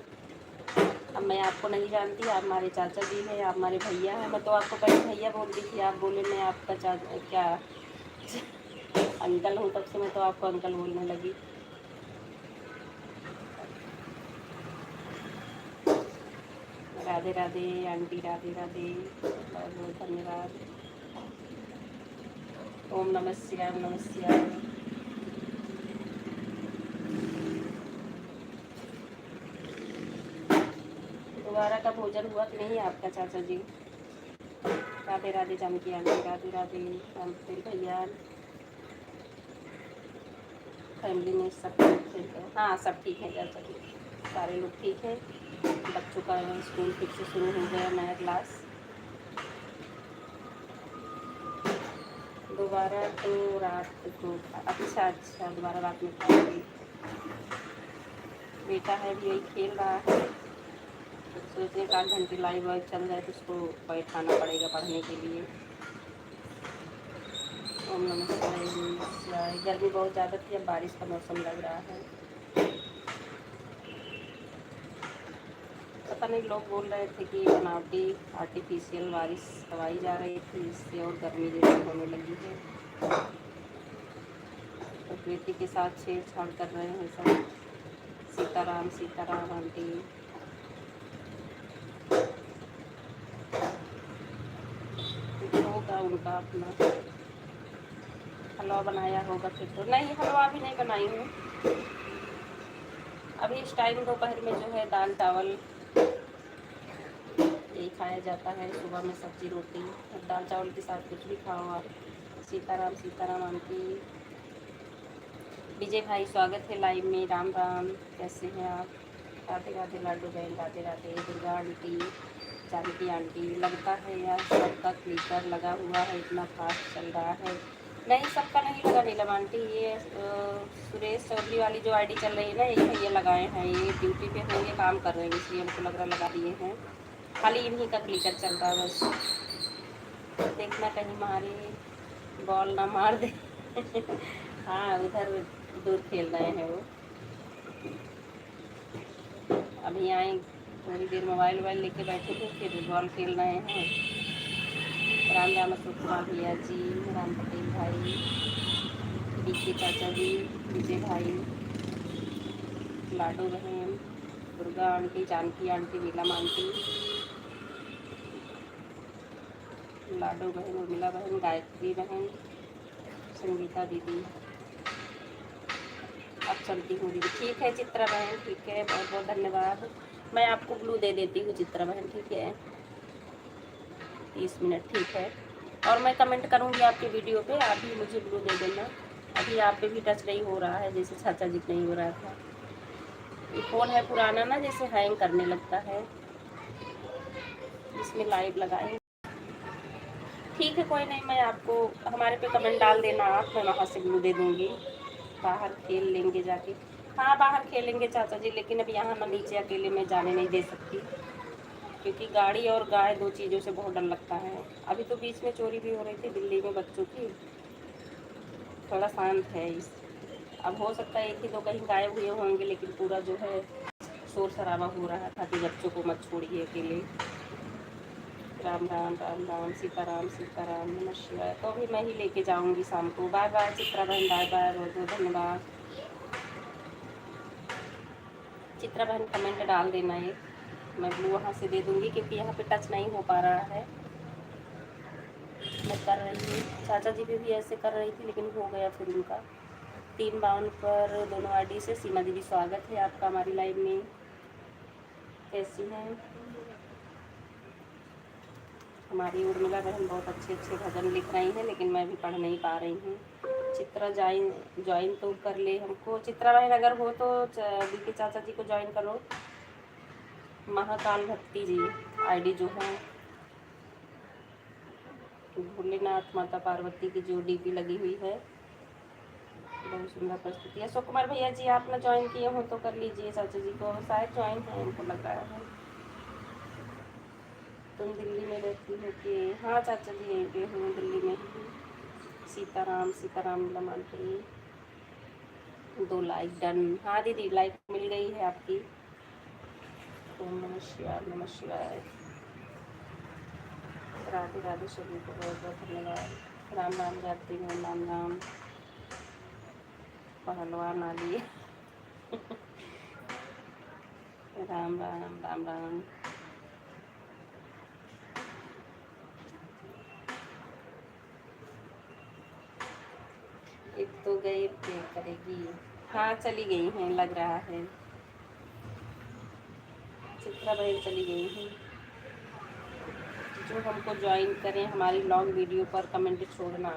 अब मैं आपको नहीं जानती, आप हमारे चाचा जी हैं, आप हमारे भैया हैं। मैं तो आपको पहले भैया बोलती थी, आप बोले मैं आपका चाचा क्या अंकल हूँ, तब से मैं तो आपको अंकल बोलने लगी। राधे राधे आंटी, राधे राधे, बहुत बहुत धन्यवाद। ओम नमः शिवाय, ओम नमः शिवाय। दोबारा का भोजन हुआ कि नहीं आपका चाचा जी? राधे राधे जानकी आंटी, राधे राधे राम भैया, फैमिली में सब ठीक है? हाँ सब ठीक है चाचा जी, सारे लोग ठीक हैं। बच्चों का स्कूल फिर से शुरू हो गया, नया क्लास। दोबारा तो रात को, अच्छा अच्छा, दोबारा रात में खाएंगे। बेटा है भी यही खेल रहा है, तो सोचते हैं 8 घंटे लाइव वाइव चल जाए तो उसको बैठाना पड़ेगा पढ़ने के लिए। ओम नमः शिवाय। गर्मी बहुत ज़्यादा थी, अब बारिश का मौसम लग रहा है। पता नहीं, लोग बोल रहे थे कि बनावटी आर्टिफिशियल बारिश हवाई जा रही थी, इससे और गर्मी जैसी होने लगी है। प्रकृति के साथ छेड़छाड़ कर रहे हैं सब। सीताराम सीताराम आंटी। होगा उनका अपना, हलवा बनाया होगा फिर तो। नहीं, हलवा भी नहीं बनाई हूँ अभी। इस टाइम दोपहर में जो है दाल चावल यही खाया जाता है, सुबह में सब्जी रोटी, दाल चावल के साथ कुछ भी खाओ आप। सीताराम सीताराम आंटी। विजय भाई स्वागत है लाइव में, राम राम, कैसे हैं आप? राधे राधे लाडू बहन, राधे राधे। Durga aunty, Janki aunty. लगता है यार सबका क्लिकर लगा हुआ है, इतना फास्ट चल रहा है। नहीं, सबका नहीं लगा नीलम आंटी, ये सुरेश चौधरी वाली जो आईडी चल रही है ना, ये भैया लगाए हैं, ये ड्यूटी पे होंगे, काम कर रहे हैं, इसलिए हमको लग रहा लगा दिए हैं। खाली इन्हीं का क्लिकर चल रहा है बस। देखना कहीं मारे बॉल ना मार दे। हाँ, उधर दूर खेल रहे हैं वो। अभी आए, थोड़ी देर मोबाइल वोबाइल लेके बैठे थे, फिर बॉल खेल रहे हैं। राम राम अशोक कुमार भैया जी, राम पटेल भाई, डीके चाचा जी, विजय भाई, लाडो बहन, Durga aunty, Janki aunty, Neelam aunty, लाडो बहन, उर्मिला बहन, गायत्री बहन, संगीता दीदी। अब चलती हूँ दीदी। ठीक है चित्रा बहन, ठीक है, बहुत बहुत धन्यवाद। मैं आपको ग्लू दे देती हूँ चित्रा बहन, ठीक है? 30 मिनट, ठीक है। और मैं कमेंट करूँगी आपकी वीडियो पे, आप भी मुझे ब्लू दे देना। अभी आप पे भी टच नहीं हो रहा है, जैसे चाचा जी नहीं हो रहा था। ये फ़ोन है पुराना ना, जैसे हैंग करने लगता है। इसमें लाइव लगाए, ठीक है, कोई नहीं, मैं आपको हमारे पे कमेंट डाल देना आप, मैं वहाँ से ब्लू दे दूँगी। बाहर खेल लेंगे जाके। हाँ, बाहर खेलेंगे चाचा जी, लेकिन अब यहाँ ना नीचे अकेले मैं जाने नहीं दे सकती, क्योंकि गाड़ी और गाय 2 चीज़ों से बहुत डर लगता है। अभी तो बीच में चोरी भी हो रही थी दिल्ली में बच्चों की, थोड़ा शांत है इस। अब हो सकता है 1 ही 2 कहीं गायब हुए होंगे, लेकिन पूरा जो है शोर शराबा हो रहा था कि बच्चों को मत छोड़िए अकेले। राम राम राम राम, सीताराम सीताराम, नमः शिवाय। तो अभी मैं ही लेके जाऊंगी शाम को। बाय बाय चित्रा बहन, बाय बाय, बहुत बहुत धन्यवाद। चित्रा बहन कमेंट डाल देना, ये मैं ब्लू वहाँ से दे दूँगी, क्योंकि यहाँ पे टच नहीं हो पा रहा है। मैं कर रही हूँ, चाचा जी पे भी ऐसे कर रही थी, लेकिन हो गया फिर उनका। 352 पर दोनों आईडी से। सीमा दीदी स्वागत है आपका हमारी लाइव में, कैसी हैं? हमारी उर्मिला बहन बहुत अच्छे अच्छे भजन लिख रही हैं, लेकिन मैं भी पढ़ नहीं पा रही हूँ। चित्रा ज्वाइन तो कर ले हमको। चित्रा बहन अगर हो तो बीके चाचा जी को ज्वाइन करो। महाकाल भक्ति जी आईडी जो है, भोलेनाथ माता पार्वती की जो डीपी लगी हुई है, बहुत सुंदर प्रस्तुति है। अशोक कुमार भैया जी, आप ना ज्वाइन किए हो तो कर लीजिए। चाचा जी को शायद ज्वाइन है, हमको लग रहा है। तुम दिल्ली में रहती हो कि? हाँ चाचा जी, यहीं पे हूँ, दिल्ली में हूँ। सीताराम सीताराम लमांटी, 2 लाइक डन। हाँ दीदी, लाइक मिल गई है आपकी। ओम नमः शिवाय, नमः शिवाय। राधे राधे, सभी को बहुत बहुत धन्यवाद। राम राम जाती हूँ, राम राम। पहलवान आ लिए। राम राम राम राम। एक तो गई, पे करेगी। हाँ चली गई हैं, लग रहा है। चित्रा बहन चली गई हैं। जो हमको ज्वाइन करें हमारी लॉन्ग वीडियो पर कमेंट छोड़ना।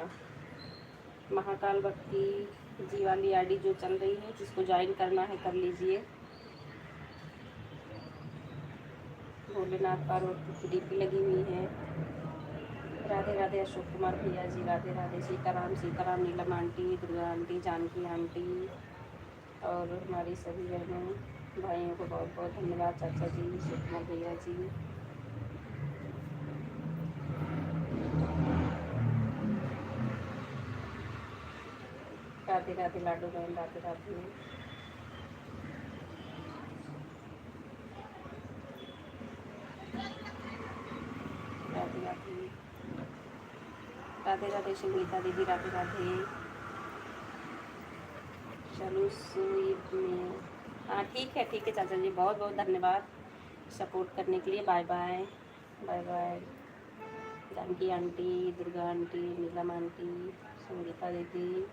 महाकाल भक्ति जी वाली आईडी जो चल रही है, जिसको ज्वाइन करना है कर लीजिए। भोलेनाथ पार्वती की डीपी लगी हुई है। राधे राधे अशोक कुमार भैया जी, Radhe Radhe. Sitaram Sitaram, Neelam aunty, Durga aunty, Janki aunty और हमारी सभी बहनों भाइयों को बहुत बहुत धन्यवाद। चाचा जी, अशोक कुमार भैया जी, राधे राधे। लाडू बहन, राधे राधे। राधे राधे राधे राधे। संगीता दीदी, राधे राधे। चलो स्वीट में, हाँ ठीक है चाचा जी, बहुत बहुत धन्यवाद सपोर्ट करने के लिए। Bye bye bye bye. Janki aunty, Durga aunty, Neelam aunty, Sangeeta दीदी,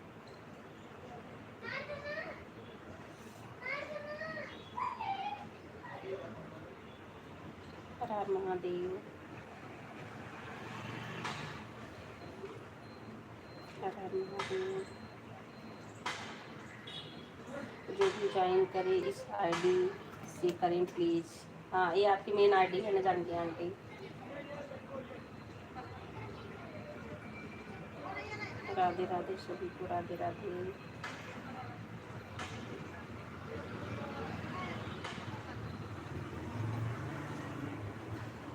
हर हर महादेव, हर हर महादेव। जो भी ज्वाइन करे इस आईडी से करें प्लीज़। हाँ, ये आपकी मेन आईडी है ना जानकी आंटी। राधे राधे सभी को, राधे राधे।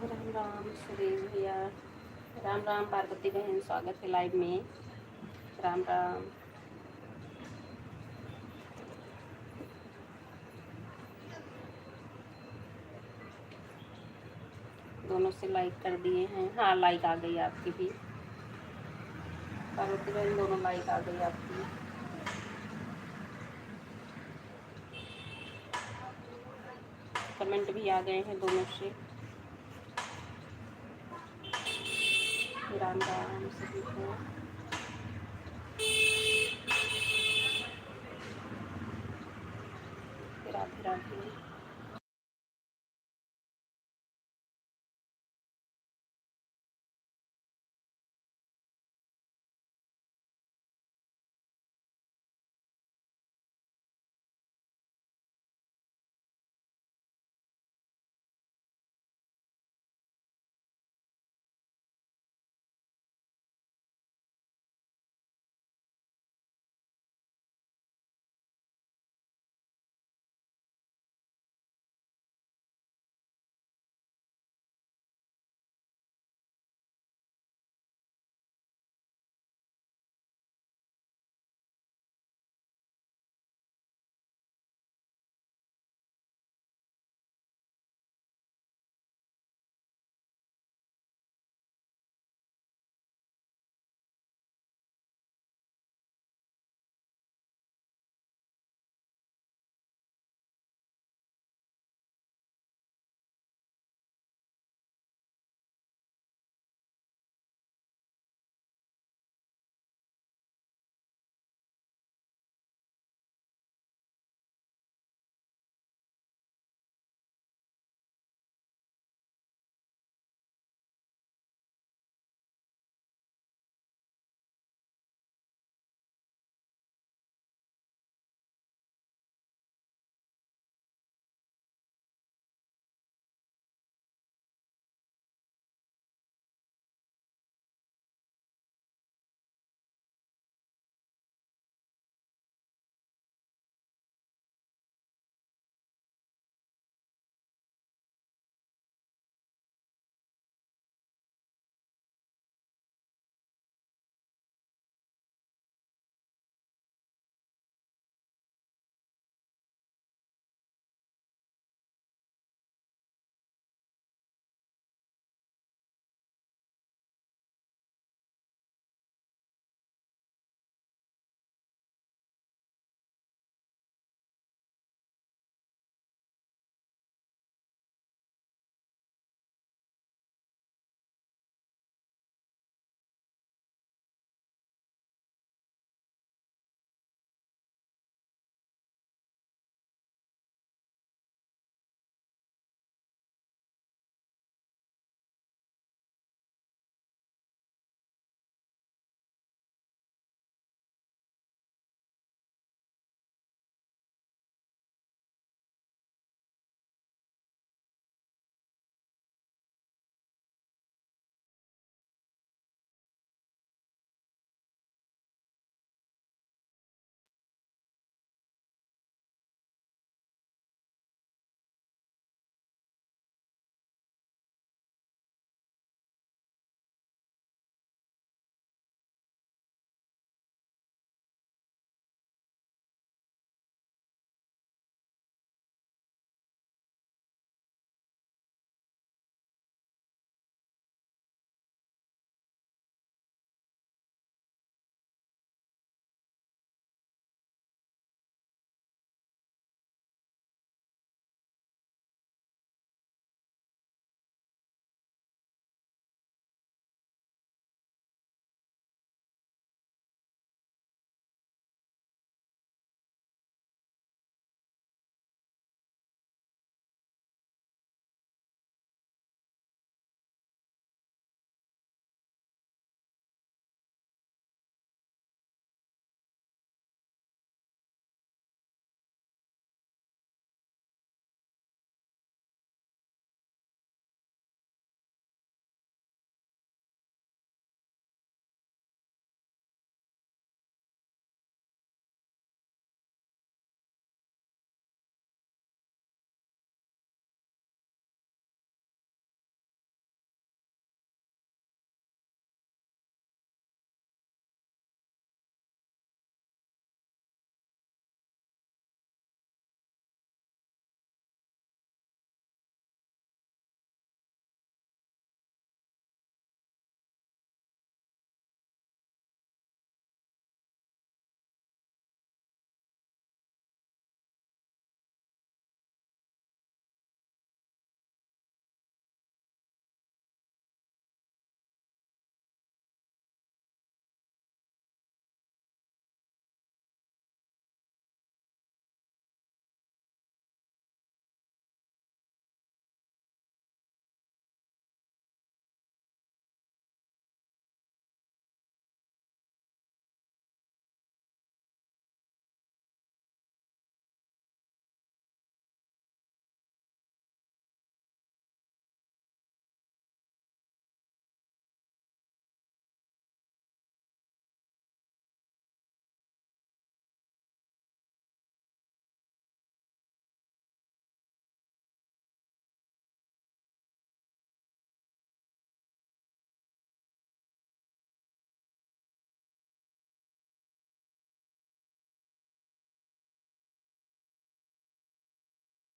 राम राम सुरेश भैया, राम राम पार्वती बहन, स्वागत है लाइव में। राम राम। दोनों से लाइक कर दिए हैं। हाँ लाइक आ गई आपकी भी पार्वती बहन, दोनों लाइक आ गई आपकी। कमेंट भी आ गए हैं दोनों से। राम राम सभी को, राधे राधे।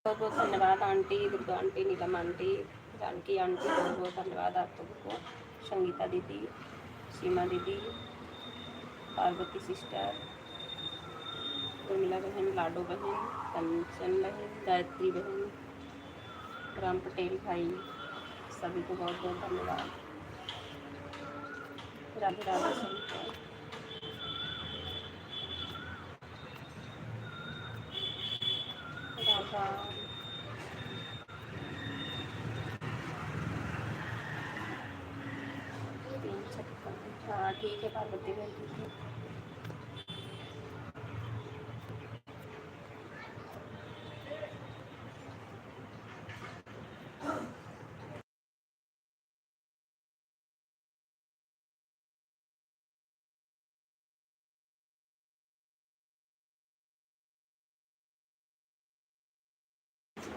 बहुत बहुत धन्यवाद aunty, Durga aunty, Neelam aunty, Janki aunty, बहुत बहुत धन्यवाद आप लोगों को। संगीता दीदी, सीमा दीदी, पार्वती सिस्टर, उर्मिला बहन, लाडो बहन, कंचन बहन, गायत्री बहन, राम पटेल भाई, सभी को बहुत बहुत धन्यवाद। राधे राधे सभी को। राम राम। हाँ ठीक है पार्वती बहन, ठीक है।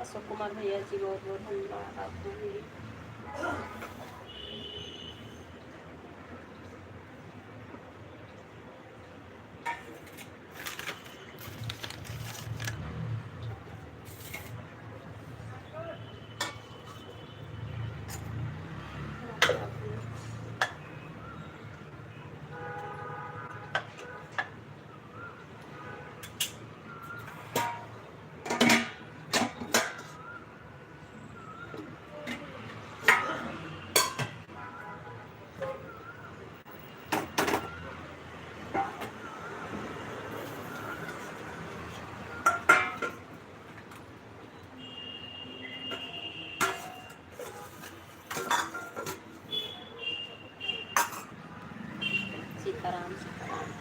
अशोक कुमार भैया जी, बहुत बहुत धन्यवाद आपको भी। सीताराम सीताराम।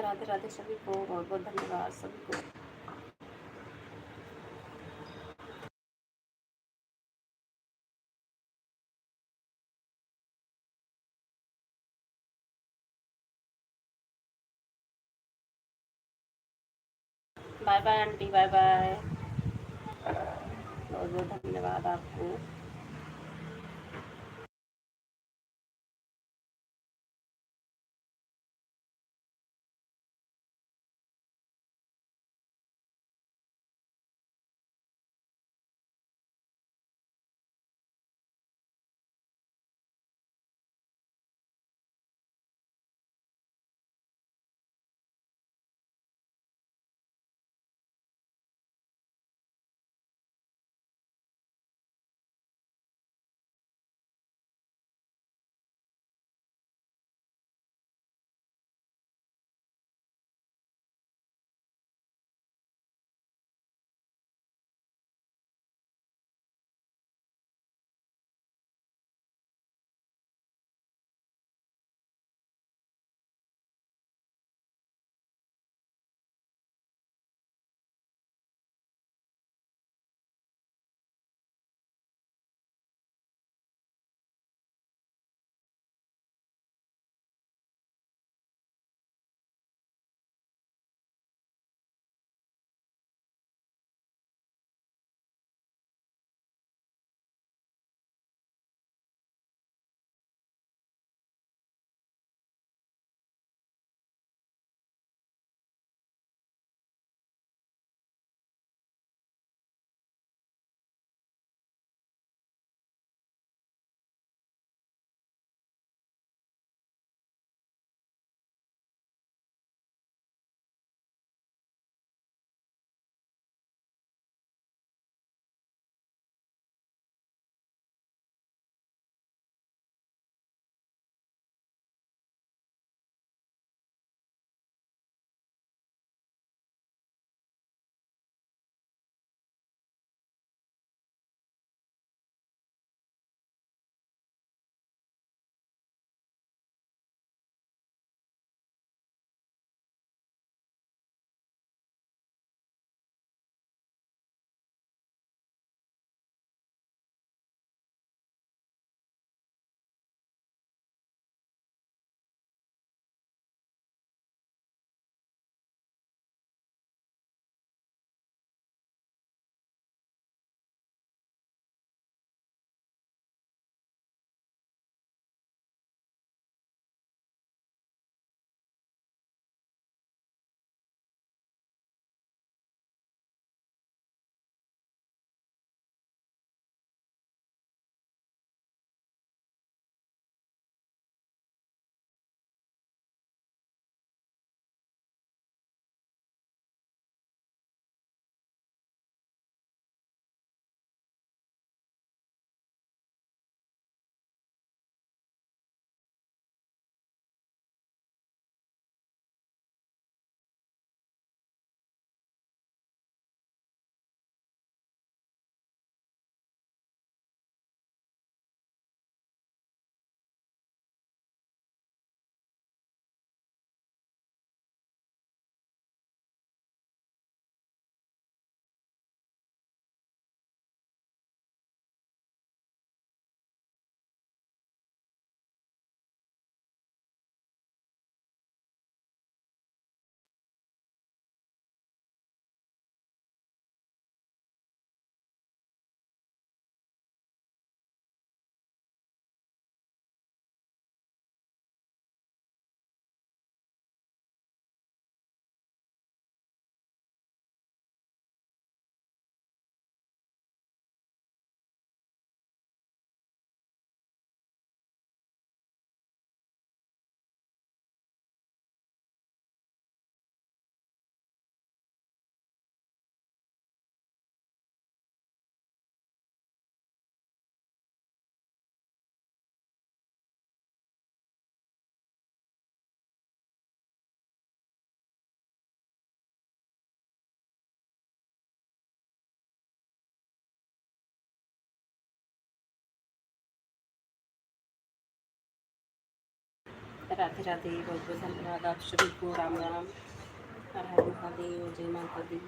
राधे राधे सभी को, बहुत बहुत धन्यवाद सभी को। Bye bye aunty, bye bye, बहुत बहुत धन्यवाद आपको। राधे राधे, बहुत बहुत धन्यवाद आप सभी को। राम राम, हर हर महादेव, जय माता दी।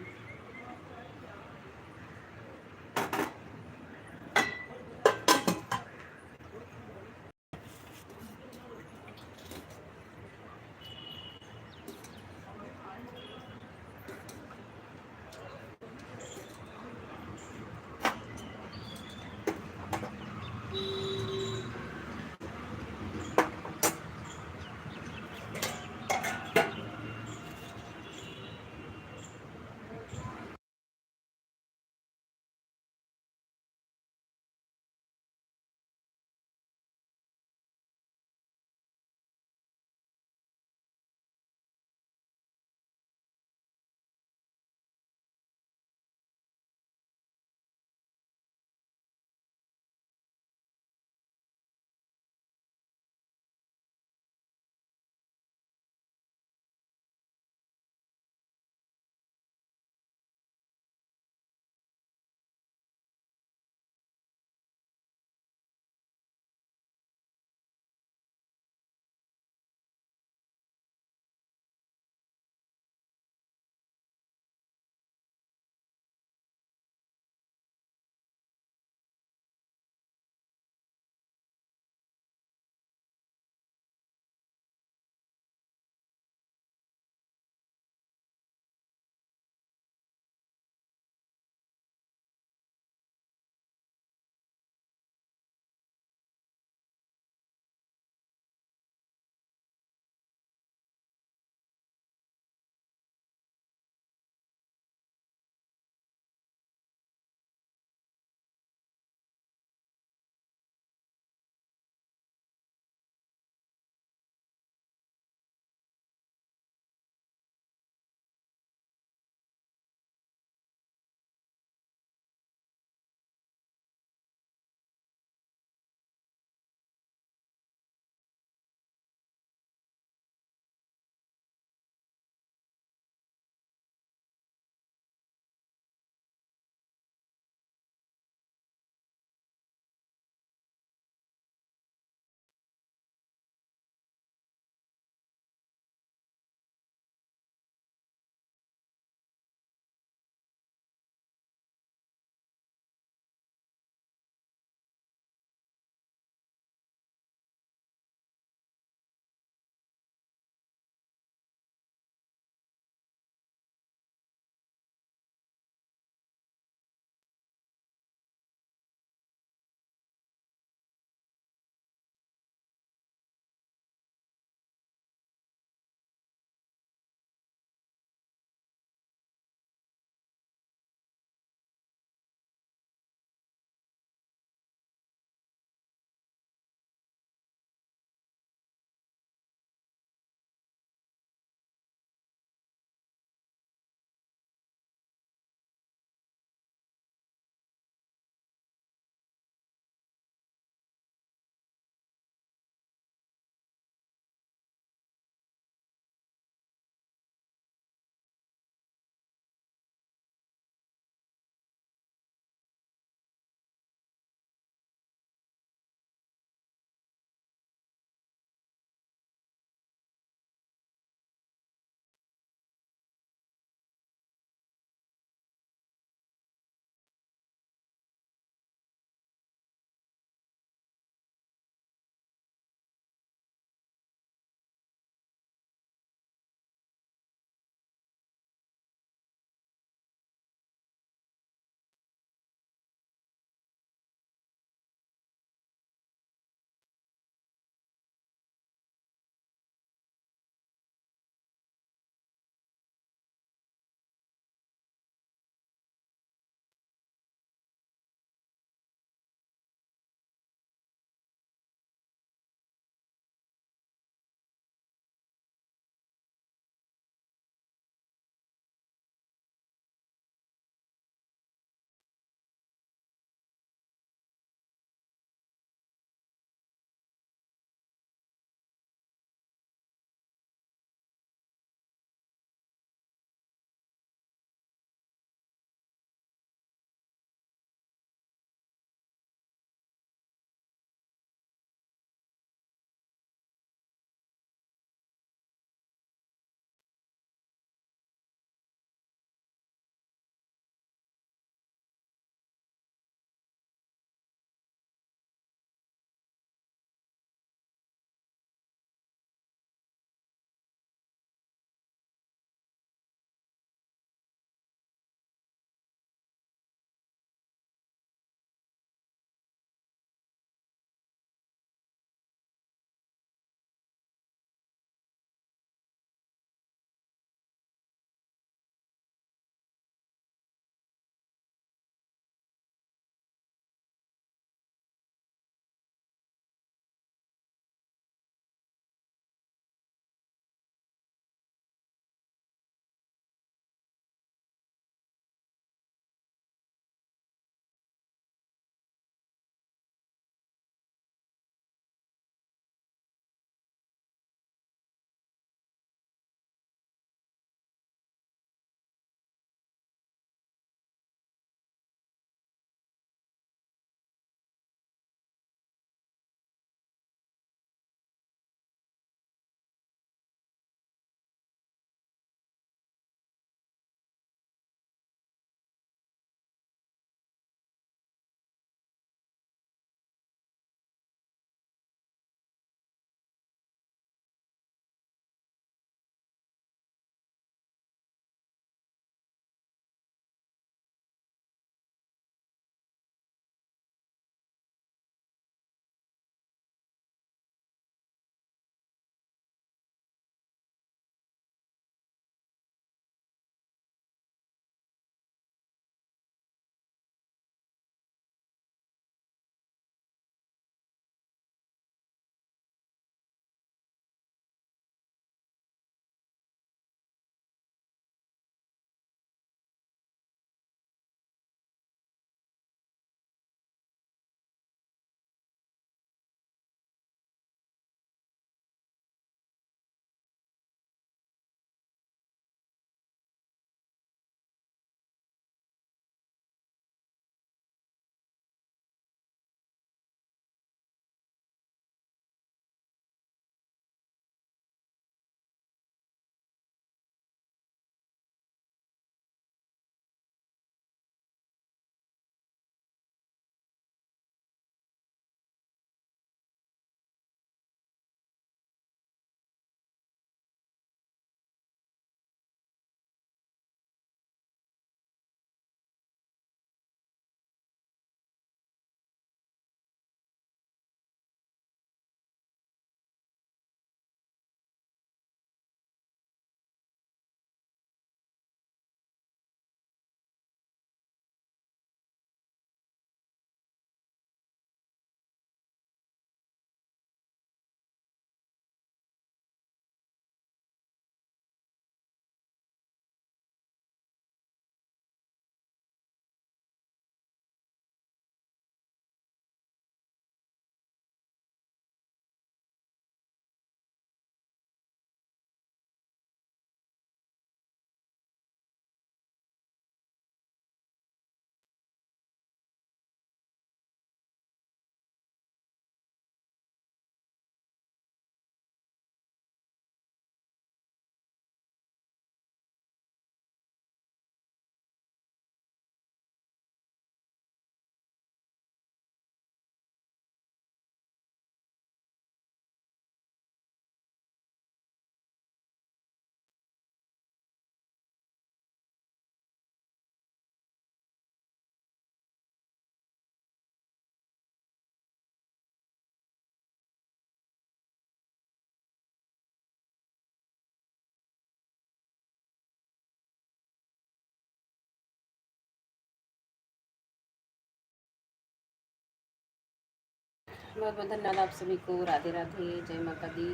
बहुत बहुत धन्यवाद आप सभी को। राधे राधे, जय माता दी।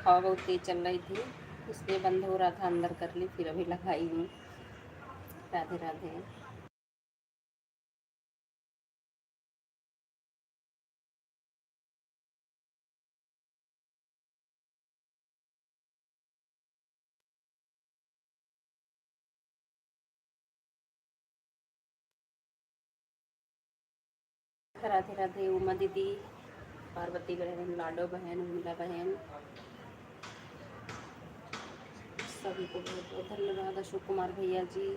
हवा बहुत तेज चल रही थी, इसलिए बंद हो रहा था, अंदर कर ली, फिर अभी लगाई हूँ। राधे राधे। राधे राधे उमा दीदी, पार्वती बहन, लाडो बहन, उर्मिला बहन, सभी को बहुत बहुत धन्यवाद। अशोक कुमार भैया जी।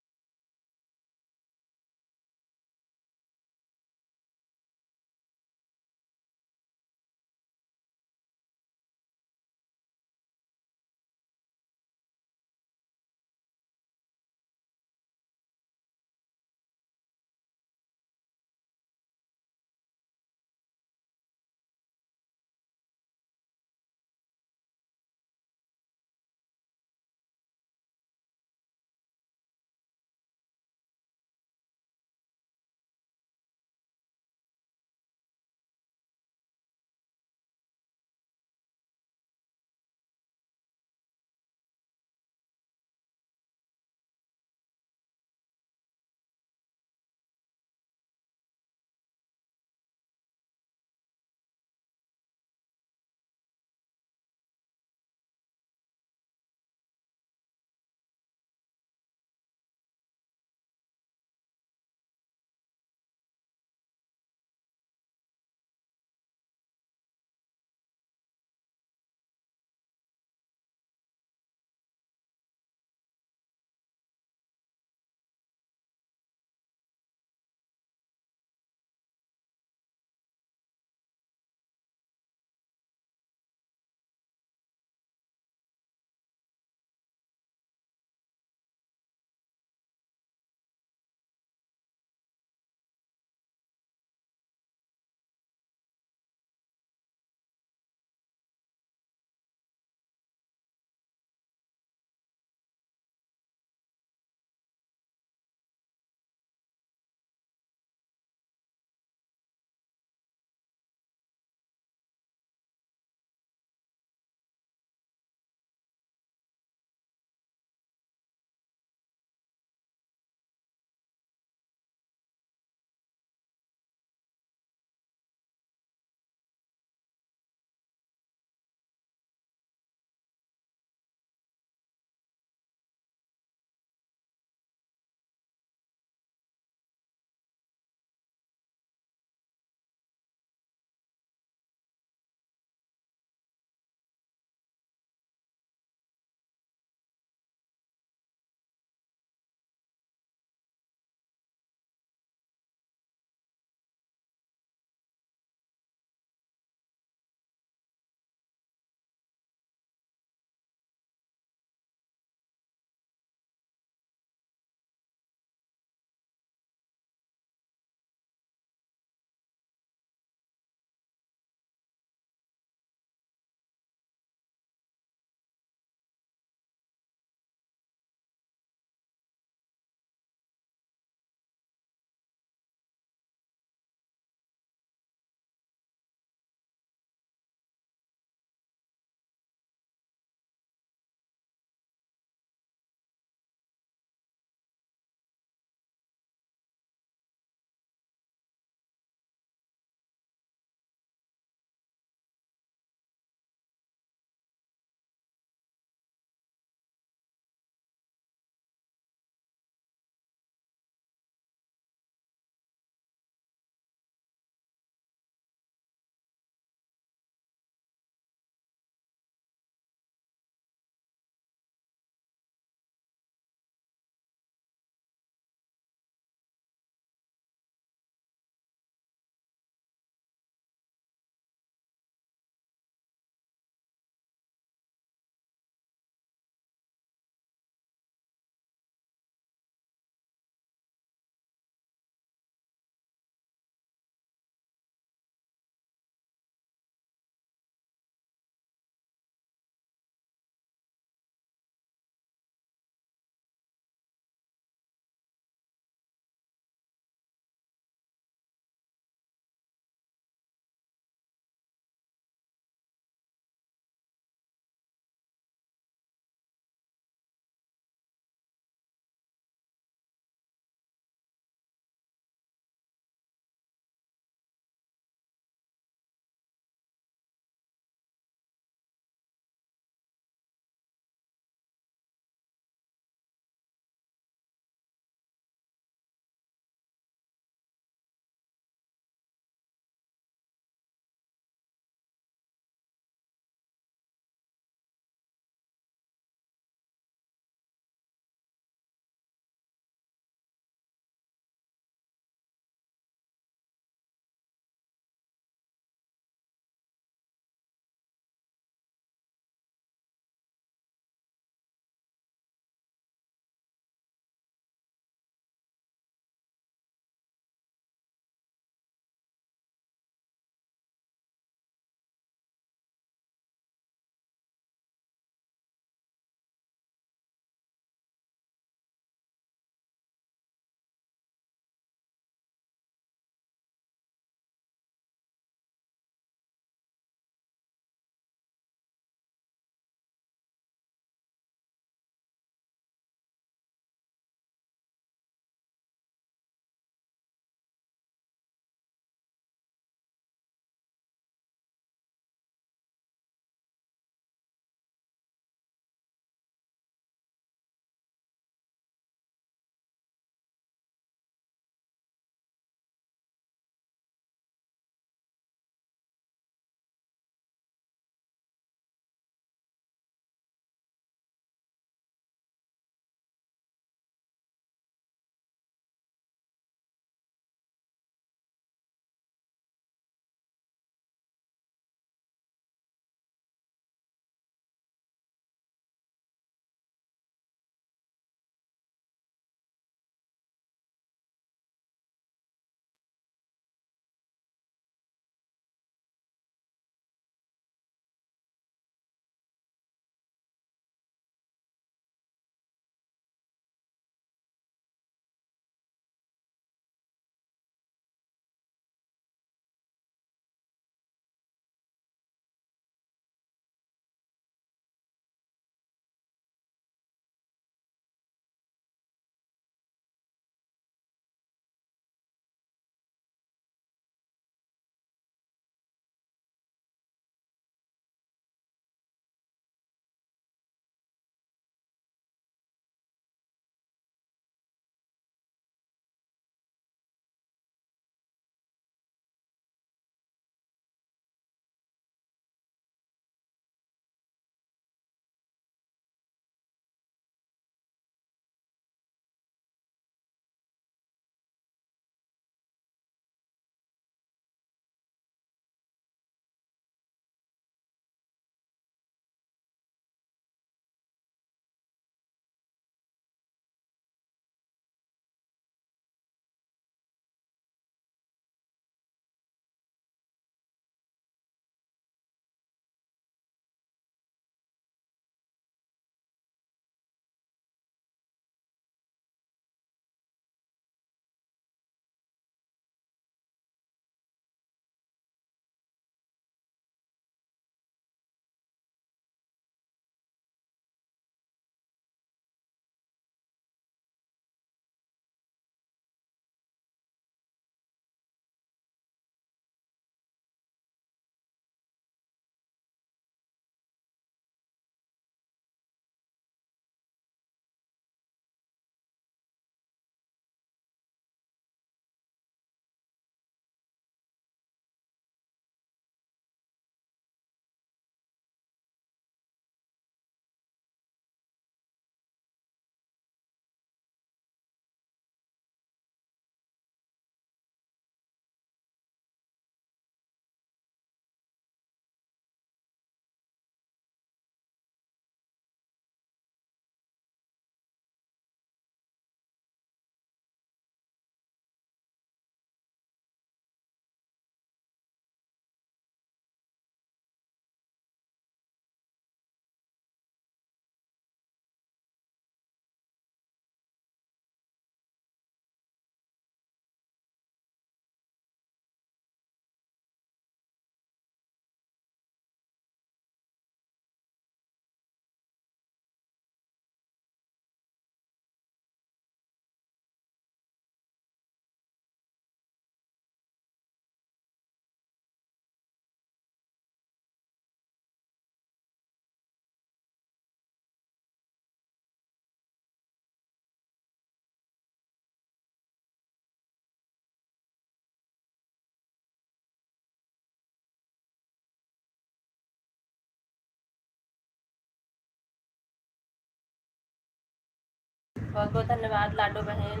बहुत बहुत धन्यवाद लाडो बहन,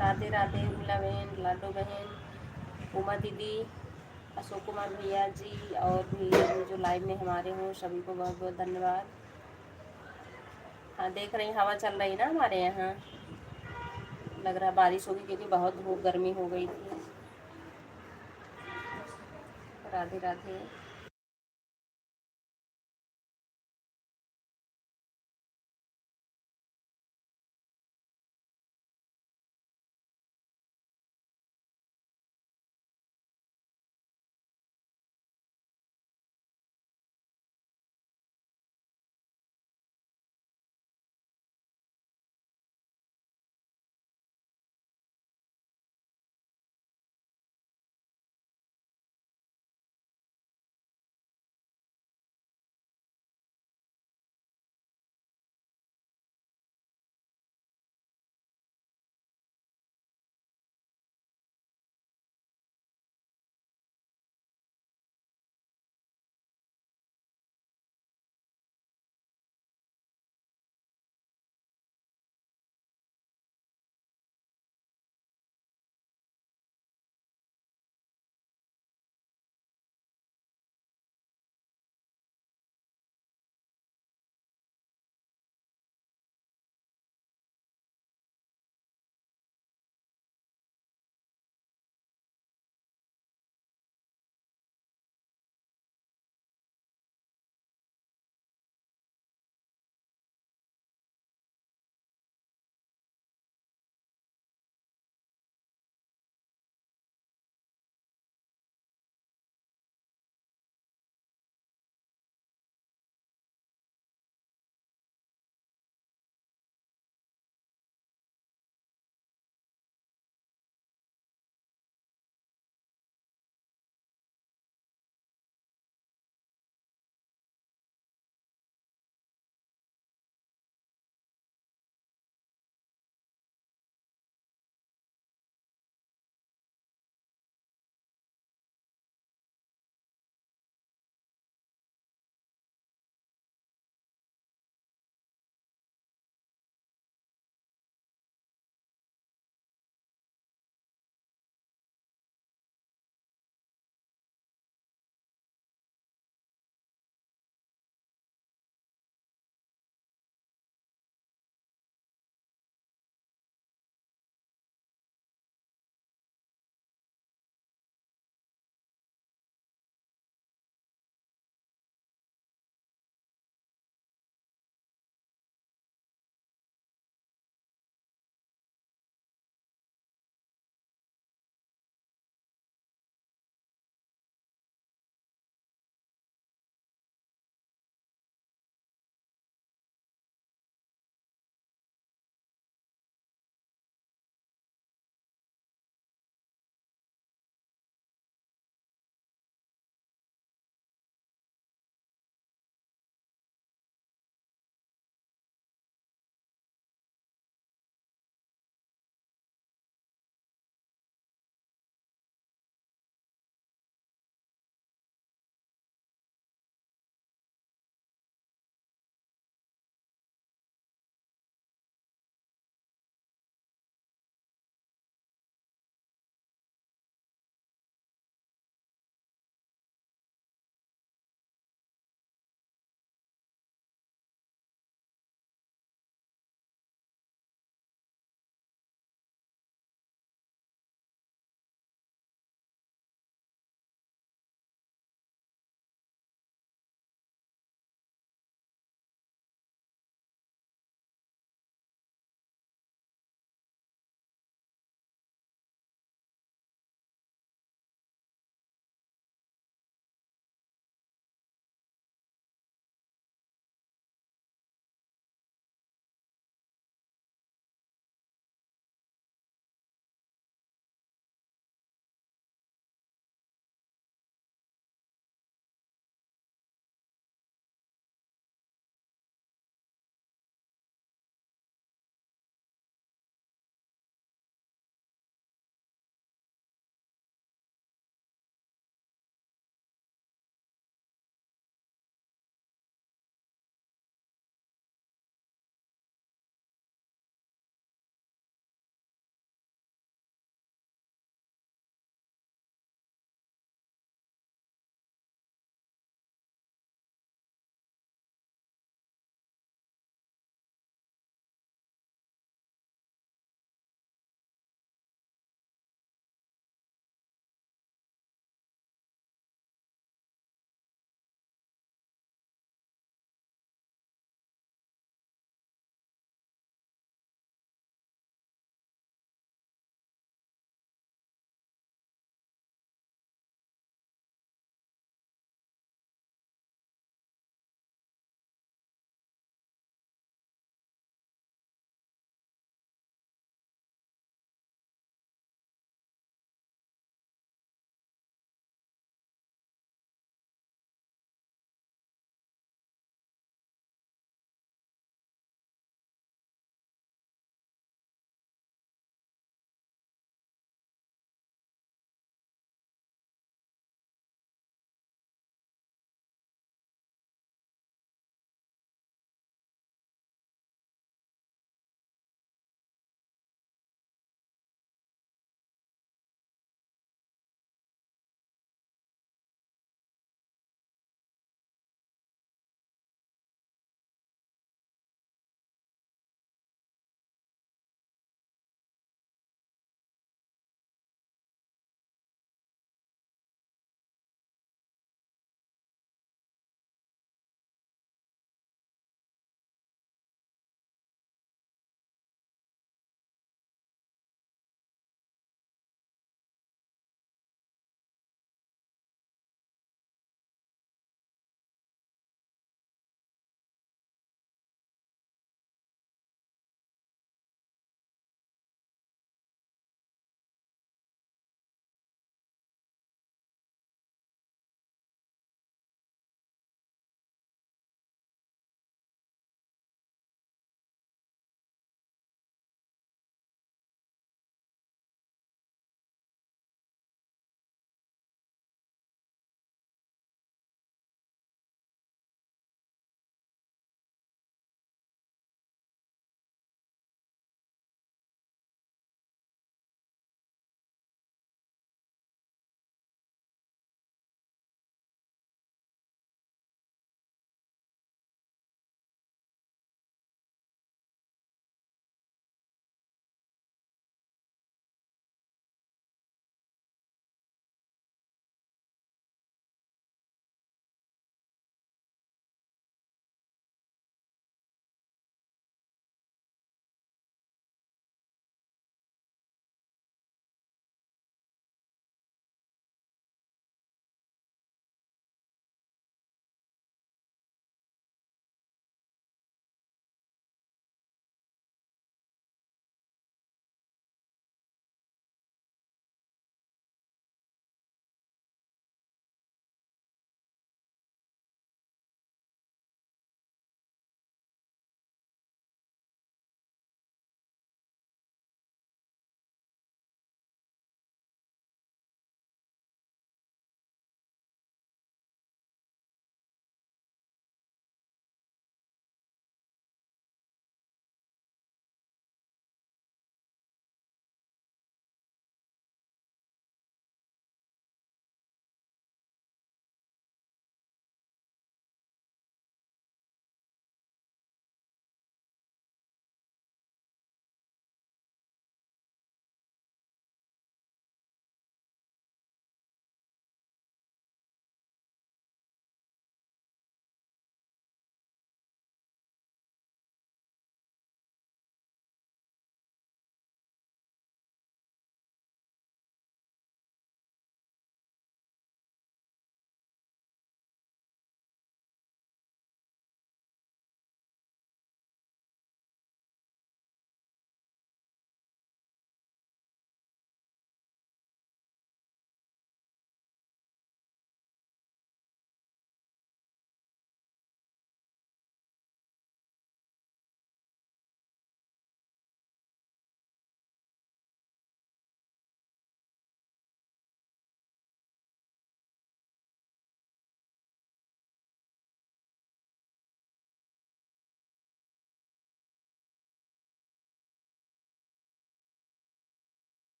राधे राधे उर्मिला बहन, लाडो बहन, उमा दीदी, अशोक कुमार भैया जी, और भी जो लाइव में हमारे हों सभी को बहुत बहुत धन्यवाद। हाँ देख रही हैं हवा चल रही ना हमारे यहाँ, लग रहा बारिश होगी क्योंकि बहुत धूप गर्मी हो गई थी। राधे राधे।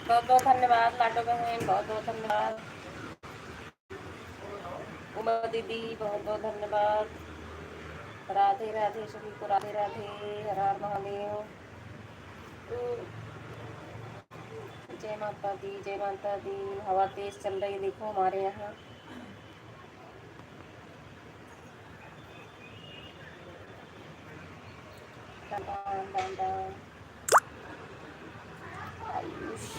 बहुत बहुत धन्यवाद लाडो बहन, बहुत बहुत धन्यवाद। उमा दीदी बहुत बहुत धन्यवाद। राधे राधे सभी को, राधे राधे, हर हर महादेव। जय माता दी, जय माता दी। हवा तेज चल रही देखो हमारे यहाँ। राम राम राम राम। आयुष।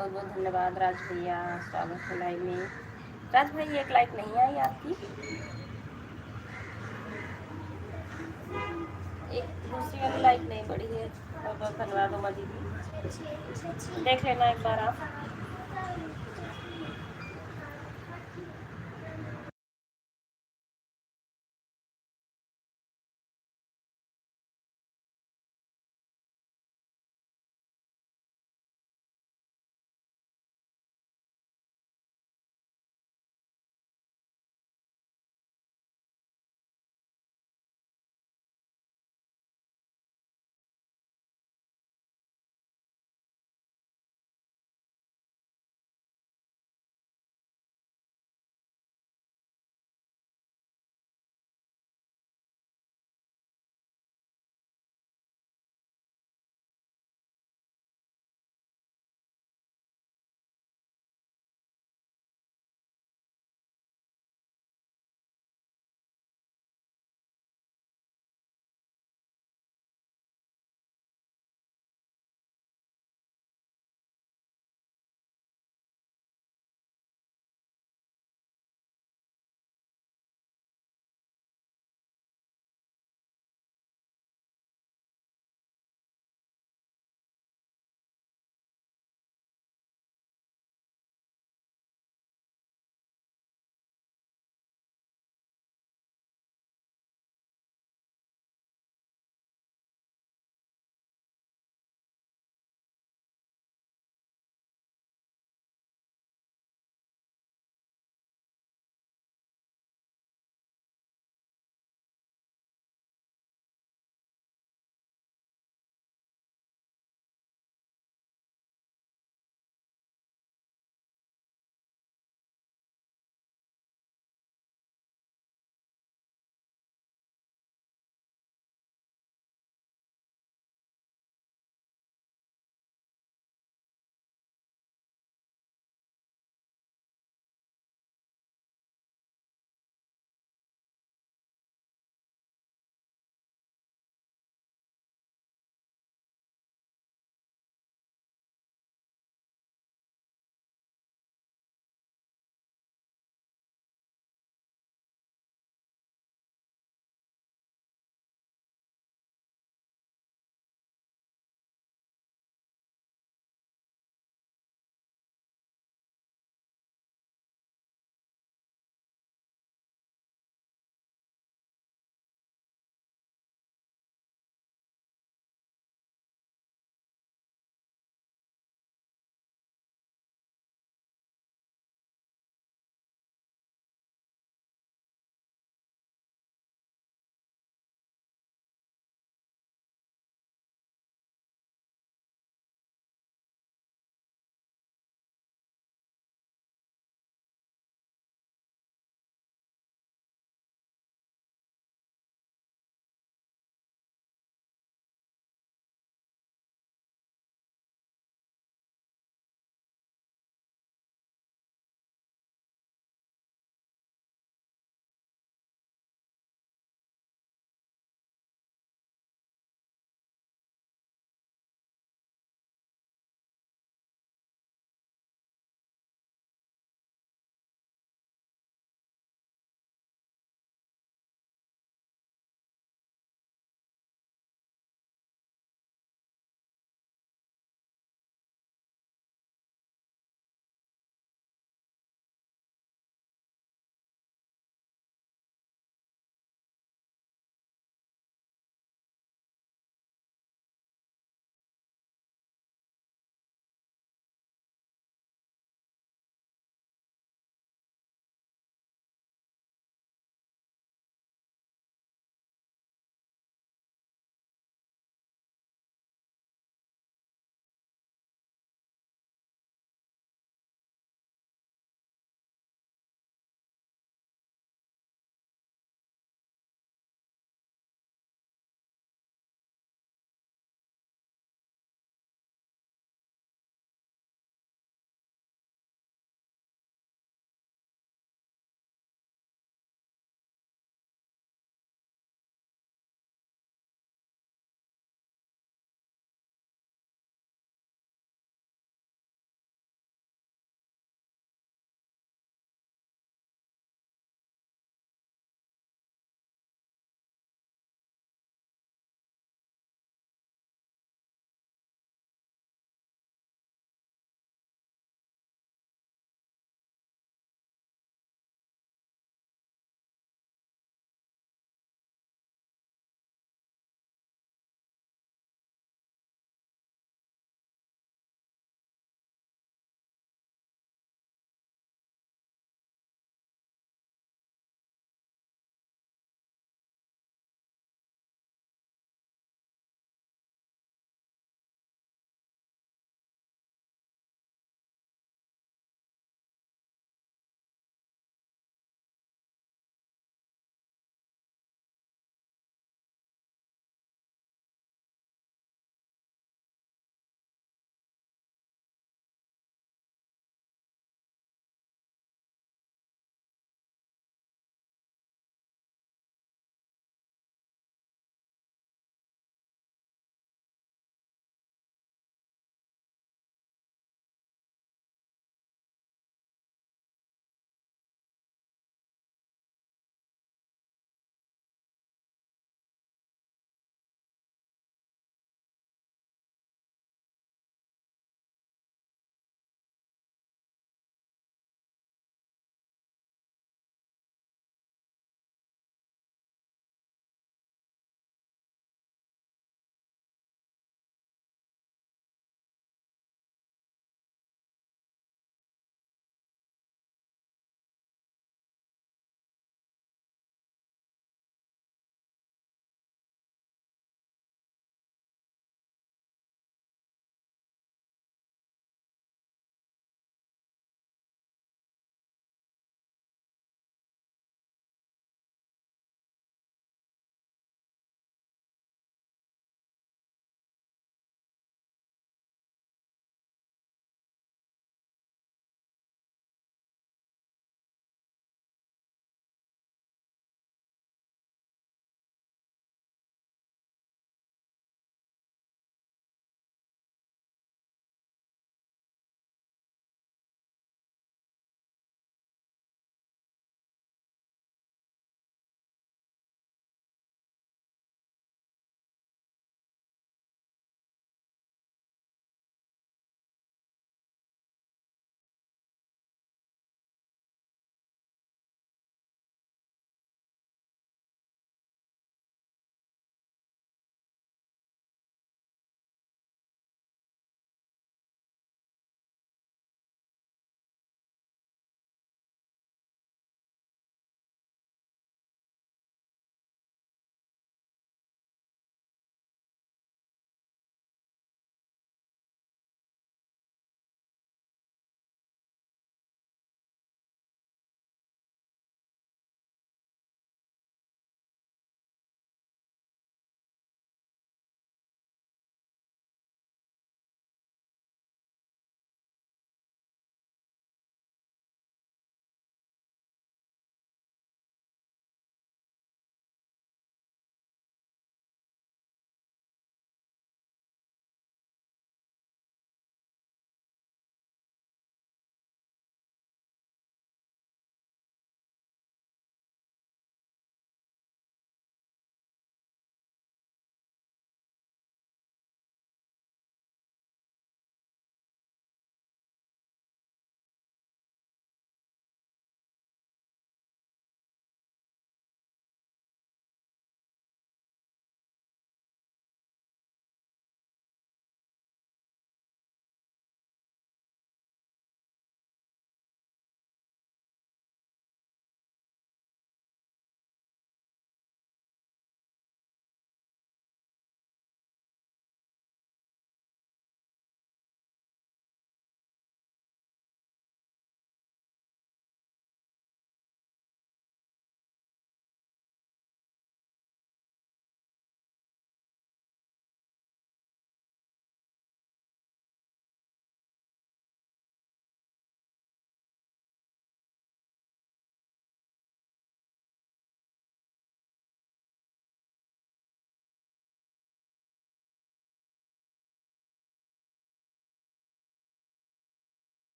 बहुत बहुत धन्यवाद राज भैया, स्वागत है लाइव में। राज भाई एक लाइक नहीं आई आपकी, एक दूसरी वाली लाइक नहीं बढ़ी है। बहुत बहुत धन्यवाद उमा दीदी, देख लेना एक बार आप।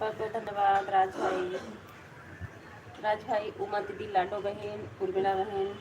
बहुत बहुत धन्यवाद राज भाई, उमा दीदी, लाडो बहन, उर्मिला बहन।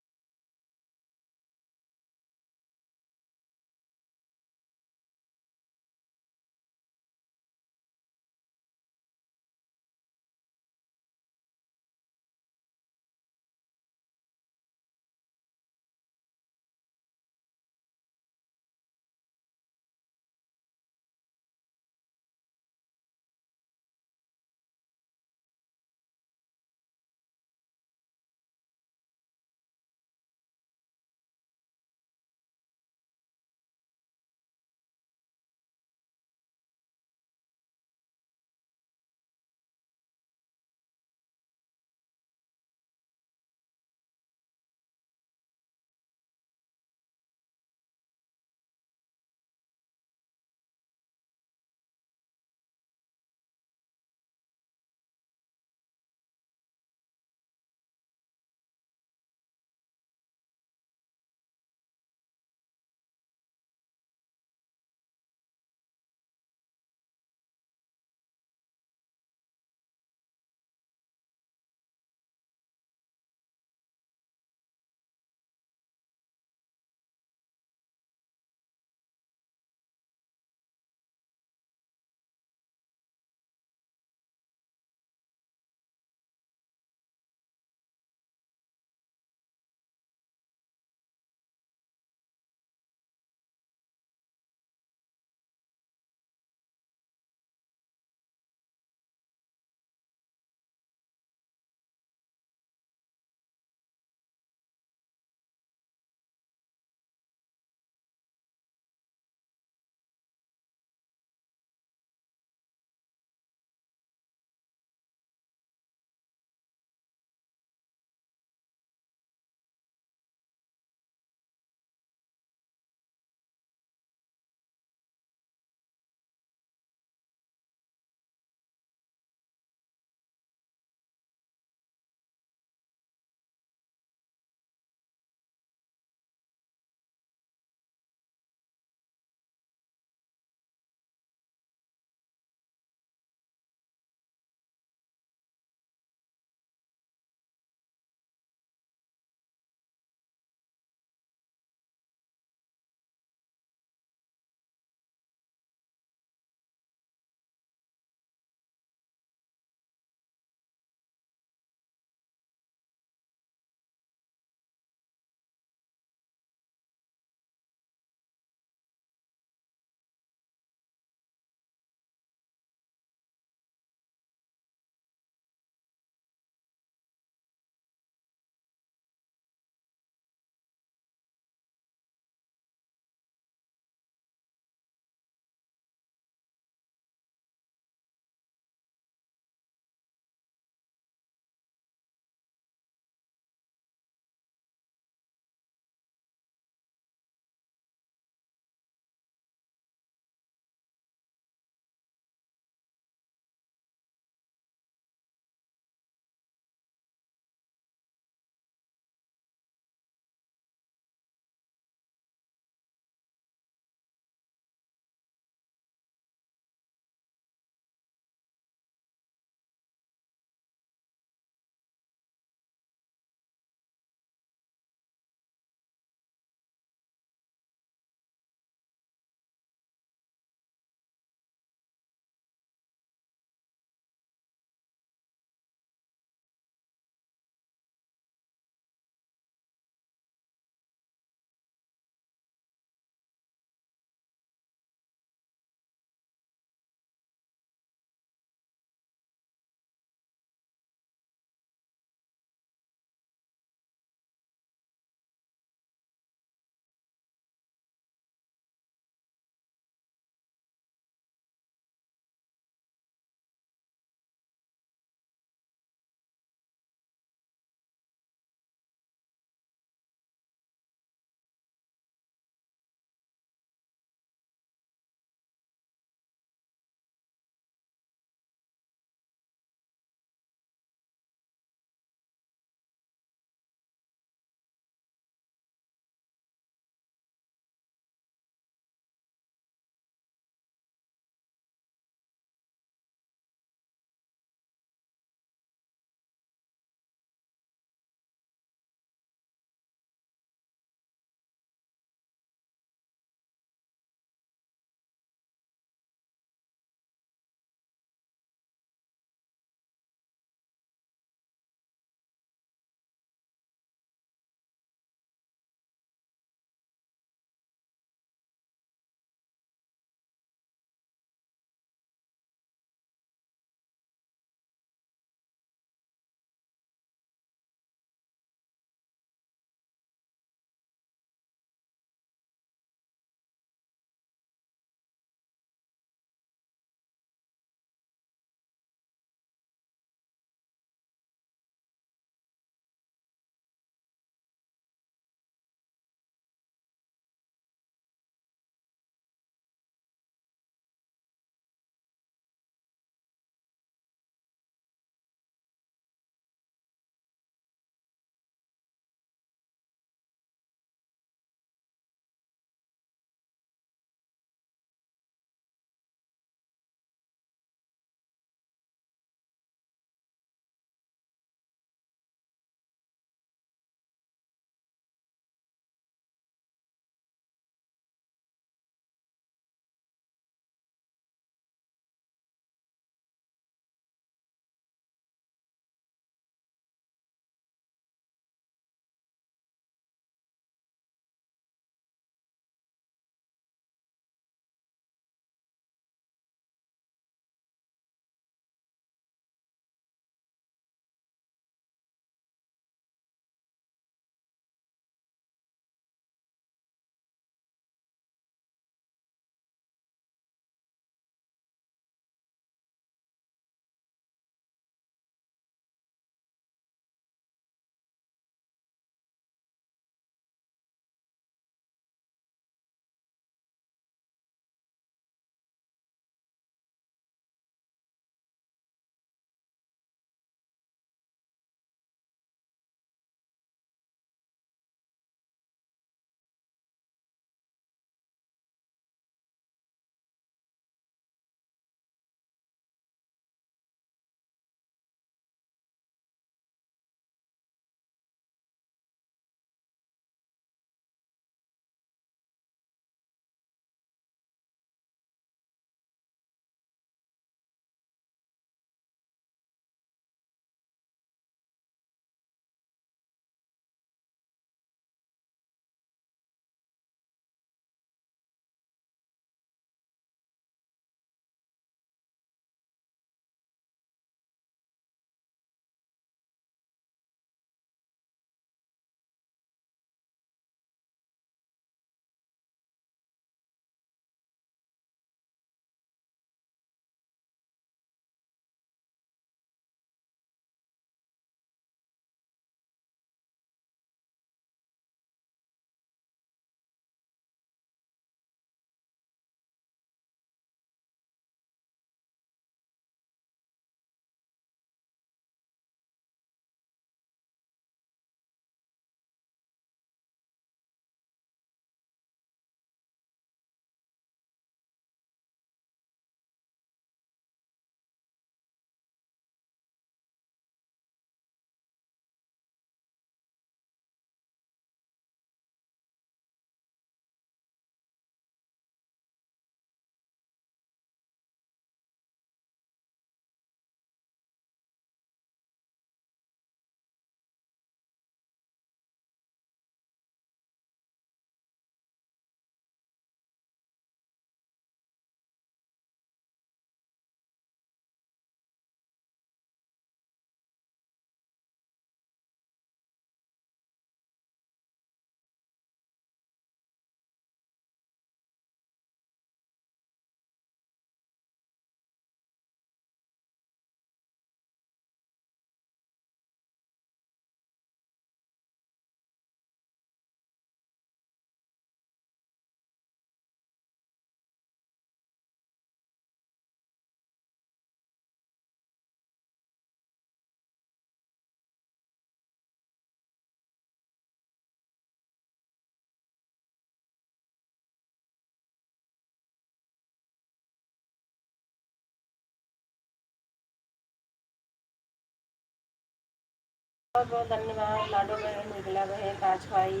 बहुत बहुत धन्यवाद लाडो बहन, उजला बहन, राज भाई।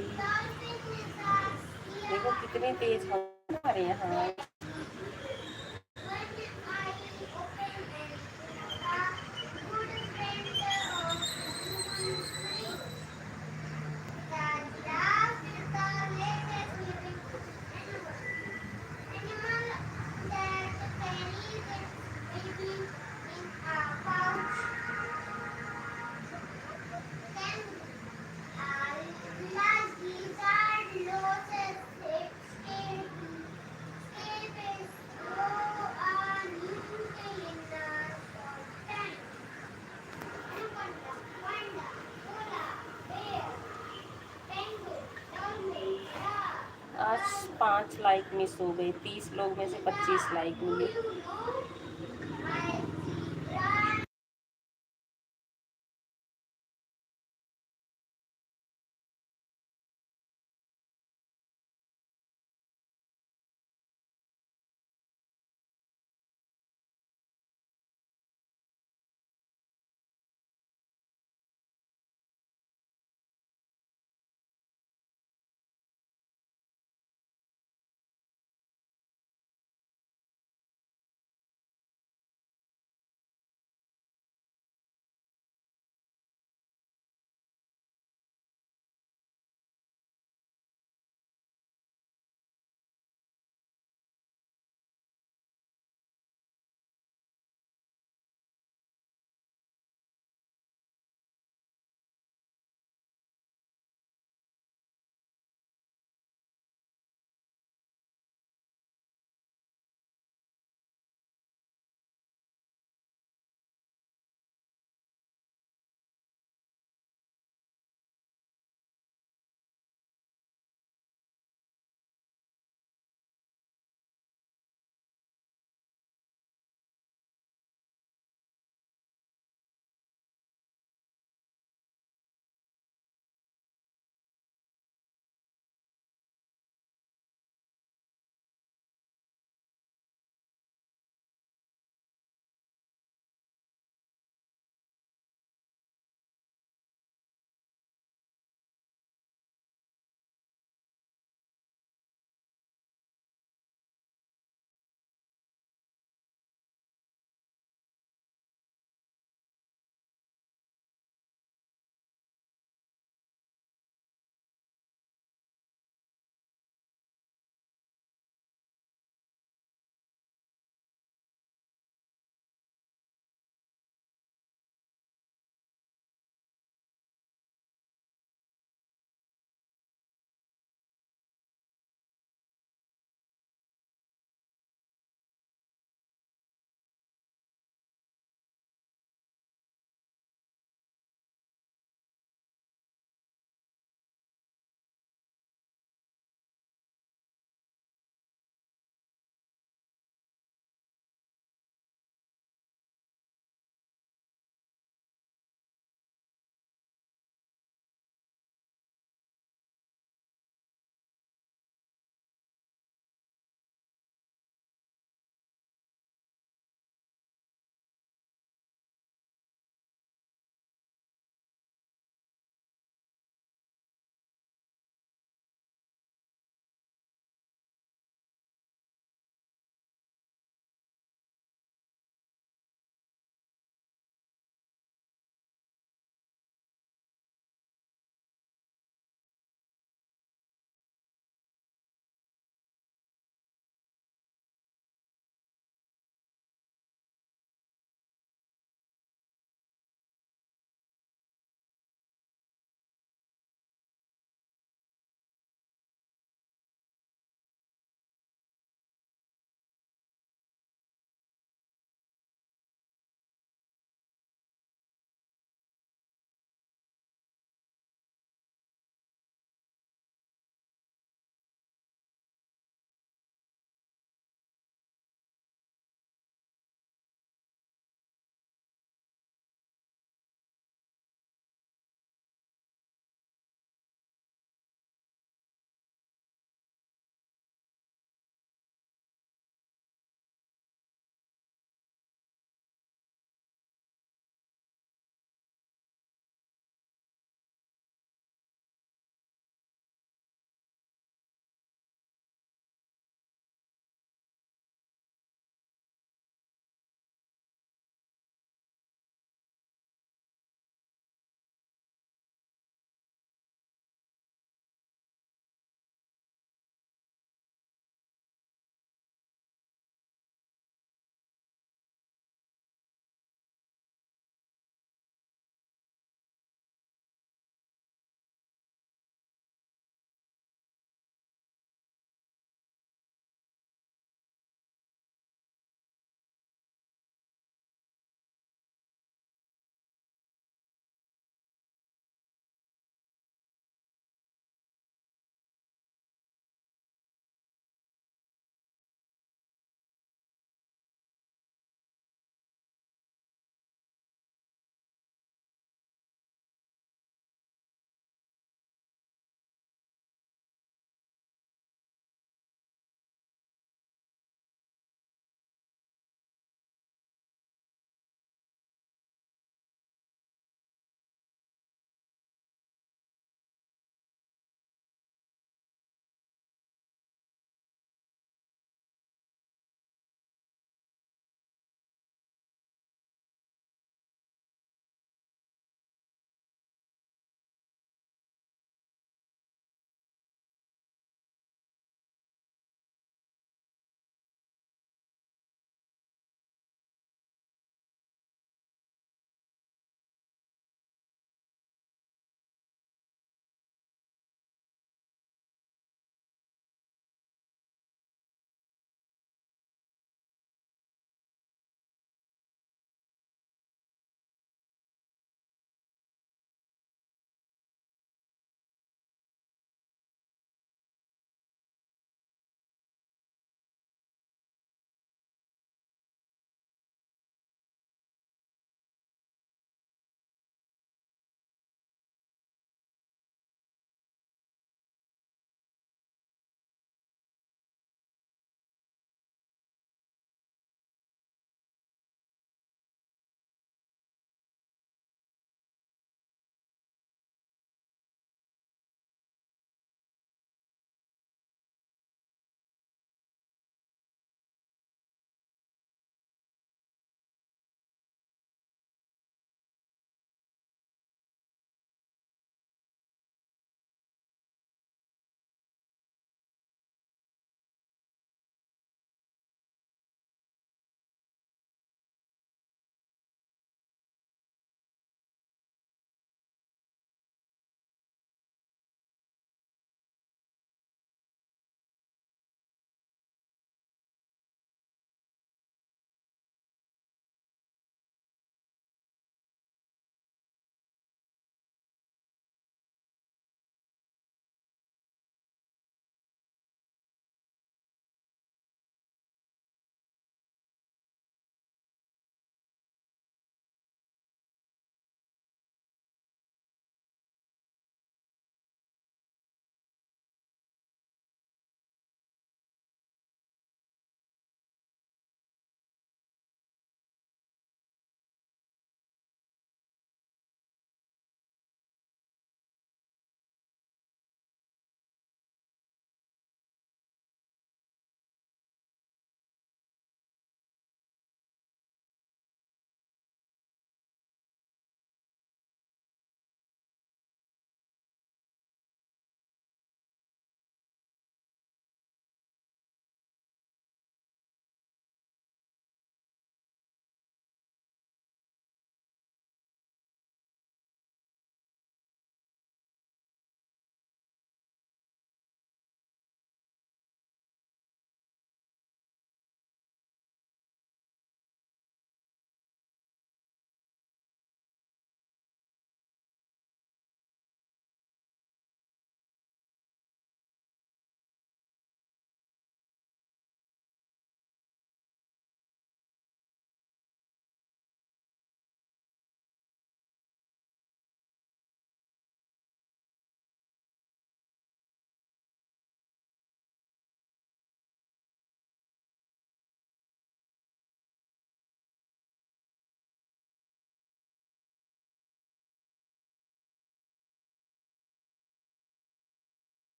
देखो कितनी तेज हवा हमारे यहाँ। आज 5 लाइक मिस हो गए, 30 लोग में से 25 लाइक मिले।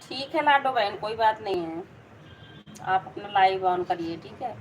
ठीक है लाडो बहन, कोई बात नहीं है, आप अपना लाइव ऑन करिए, ठीक है।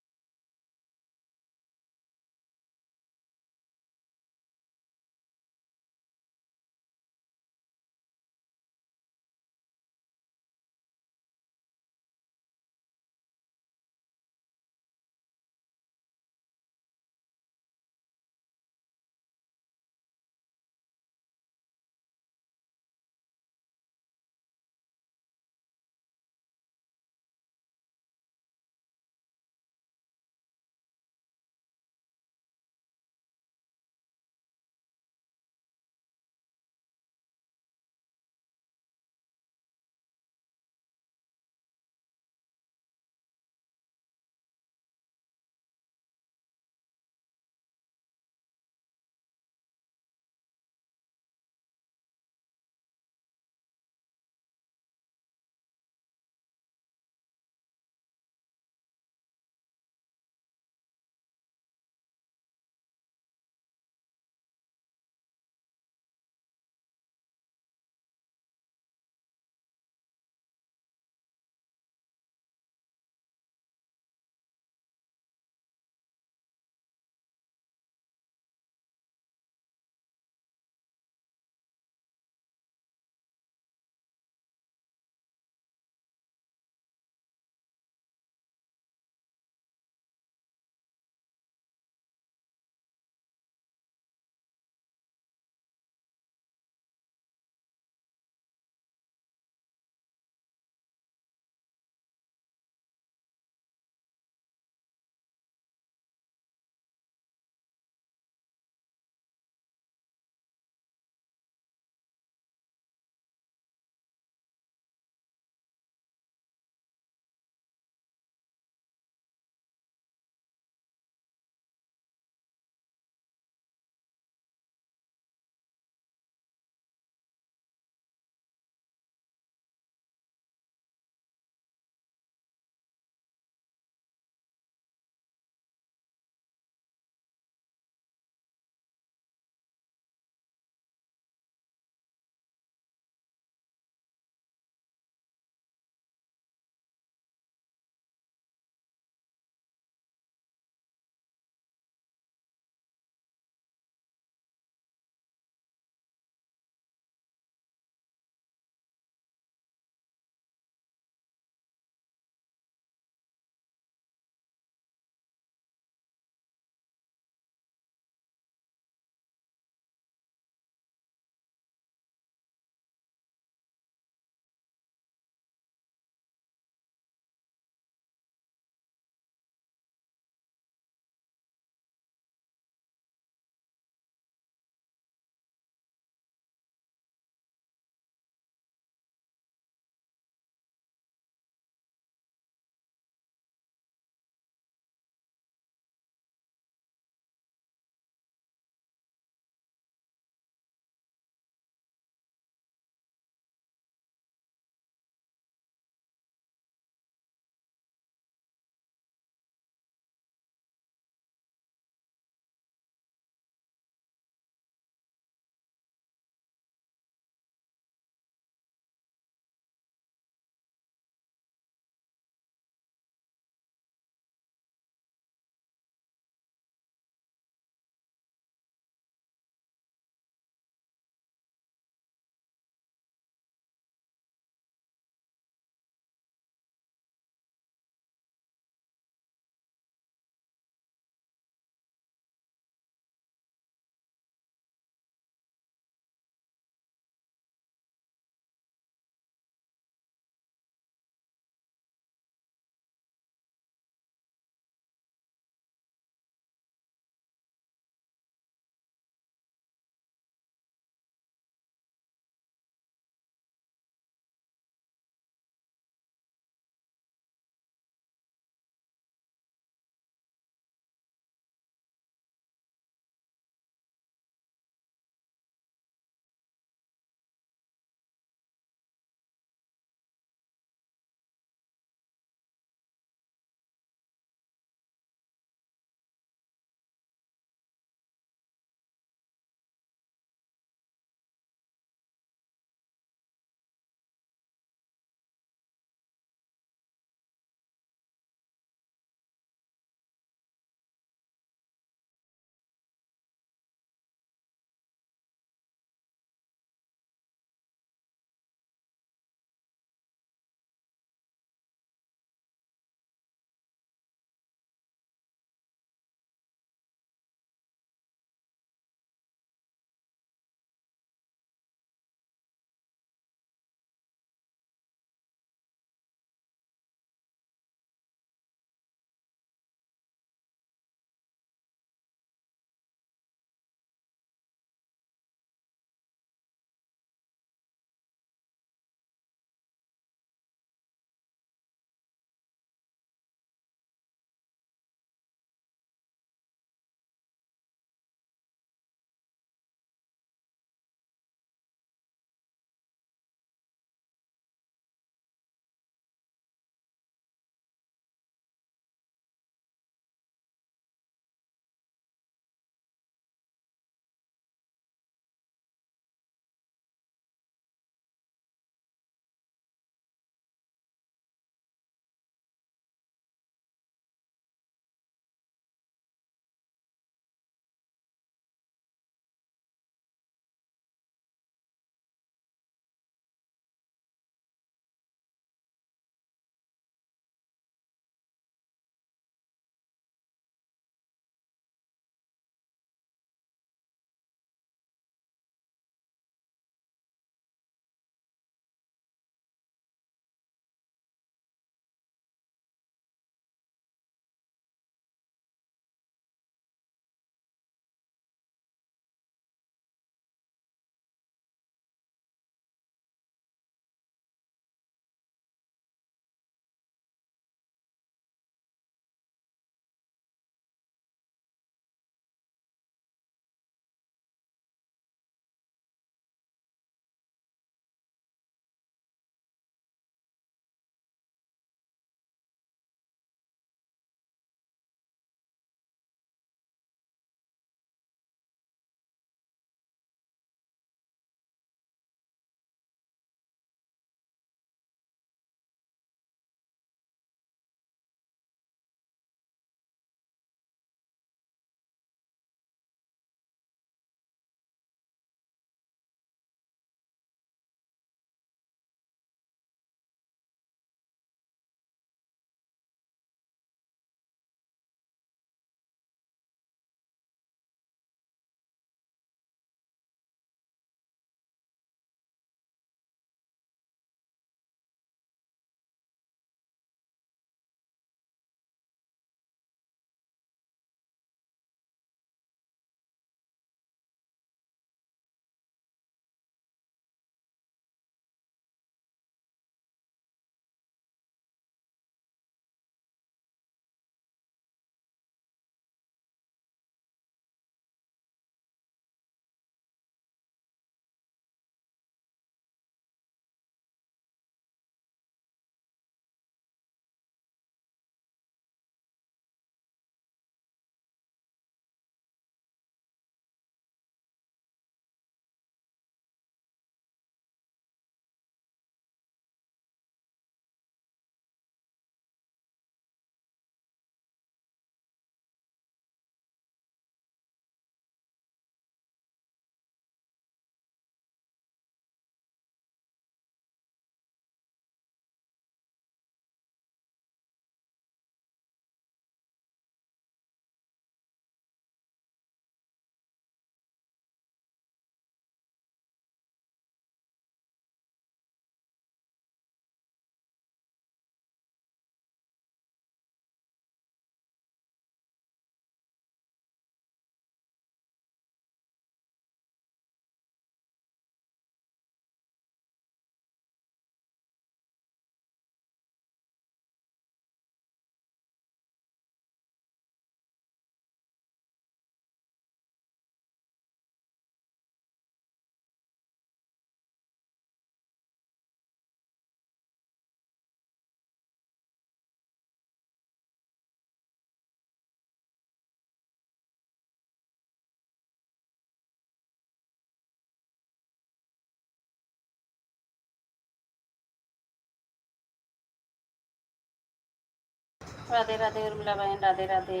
राधे राधे उर्मिला बहन, राधे राधे।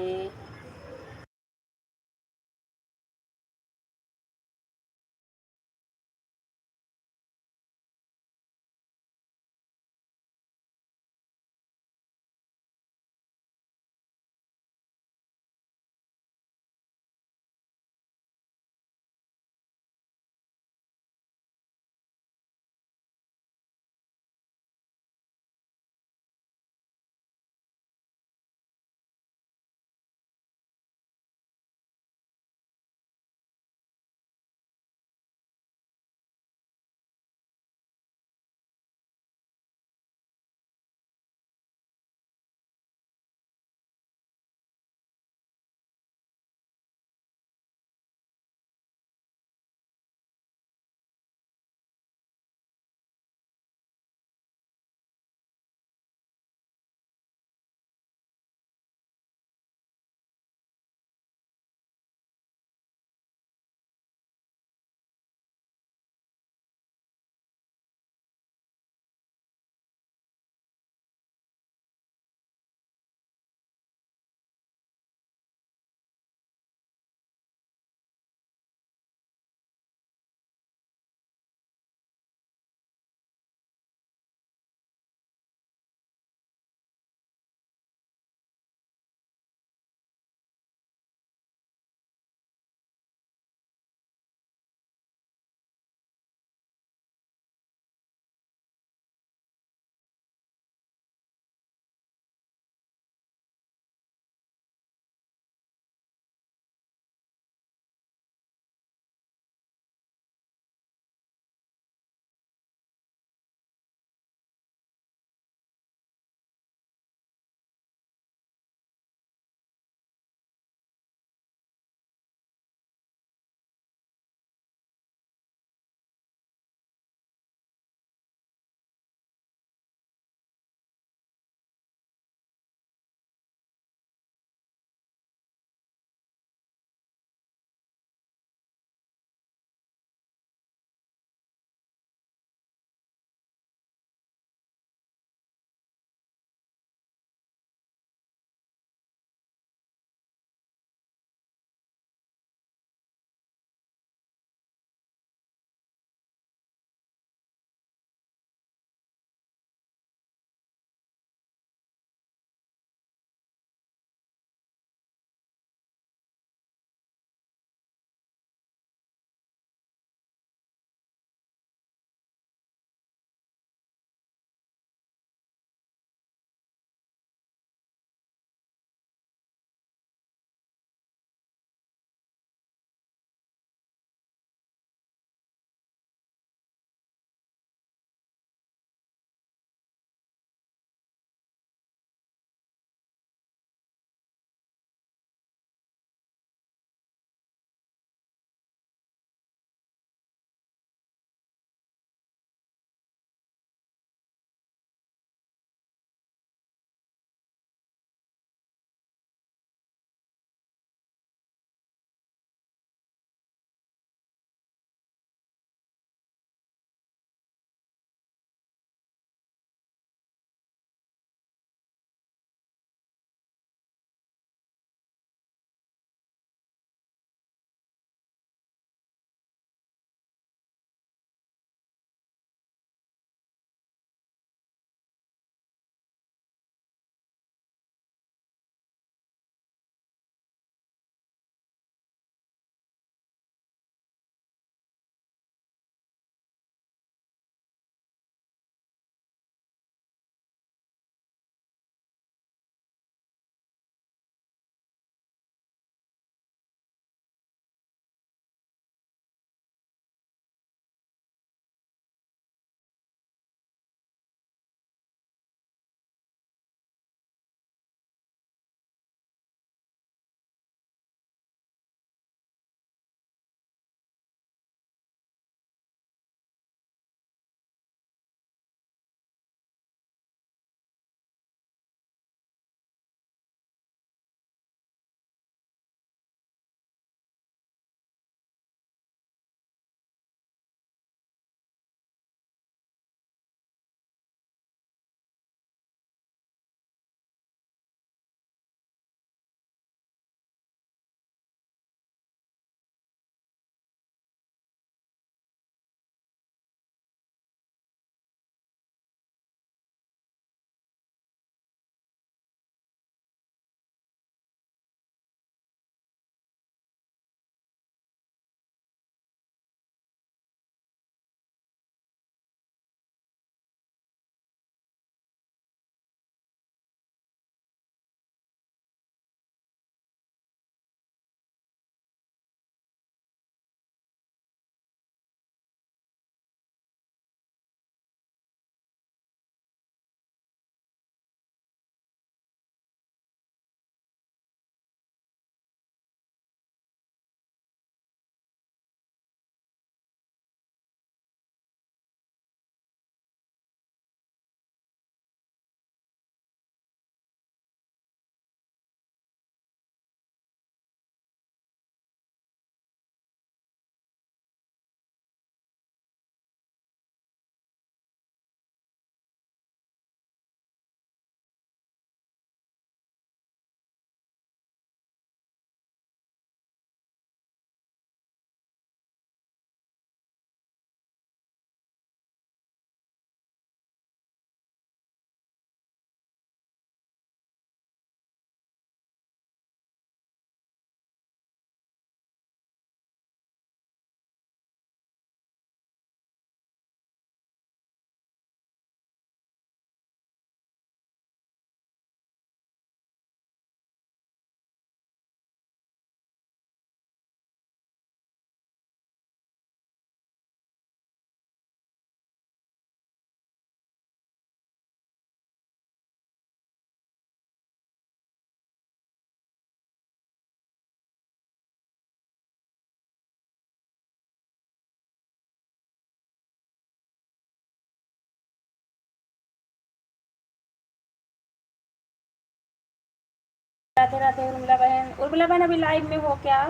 राधे राधे उर्मिला बहन। उर्मिला बहन अभी लाइव में हो क्या,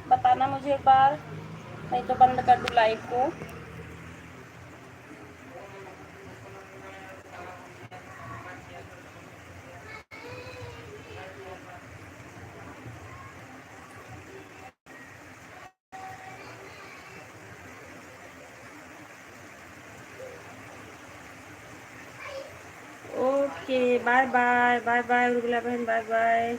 बताना मुझे एक बार, नहीं तो बंद कर दूँ लाइव को। Okay bye bye bye bye Urmila बहन, बाय बाय।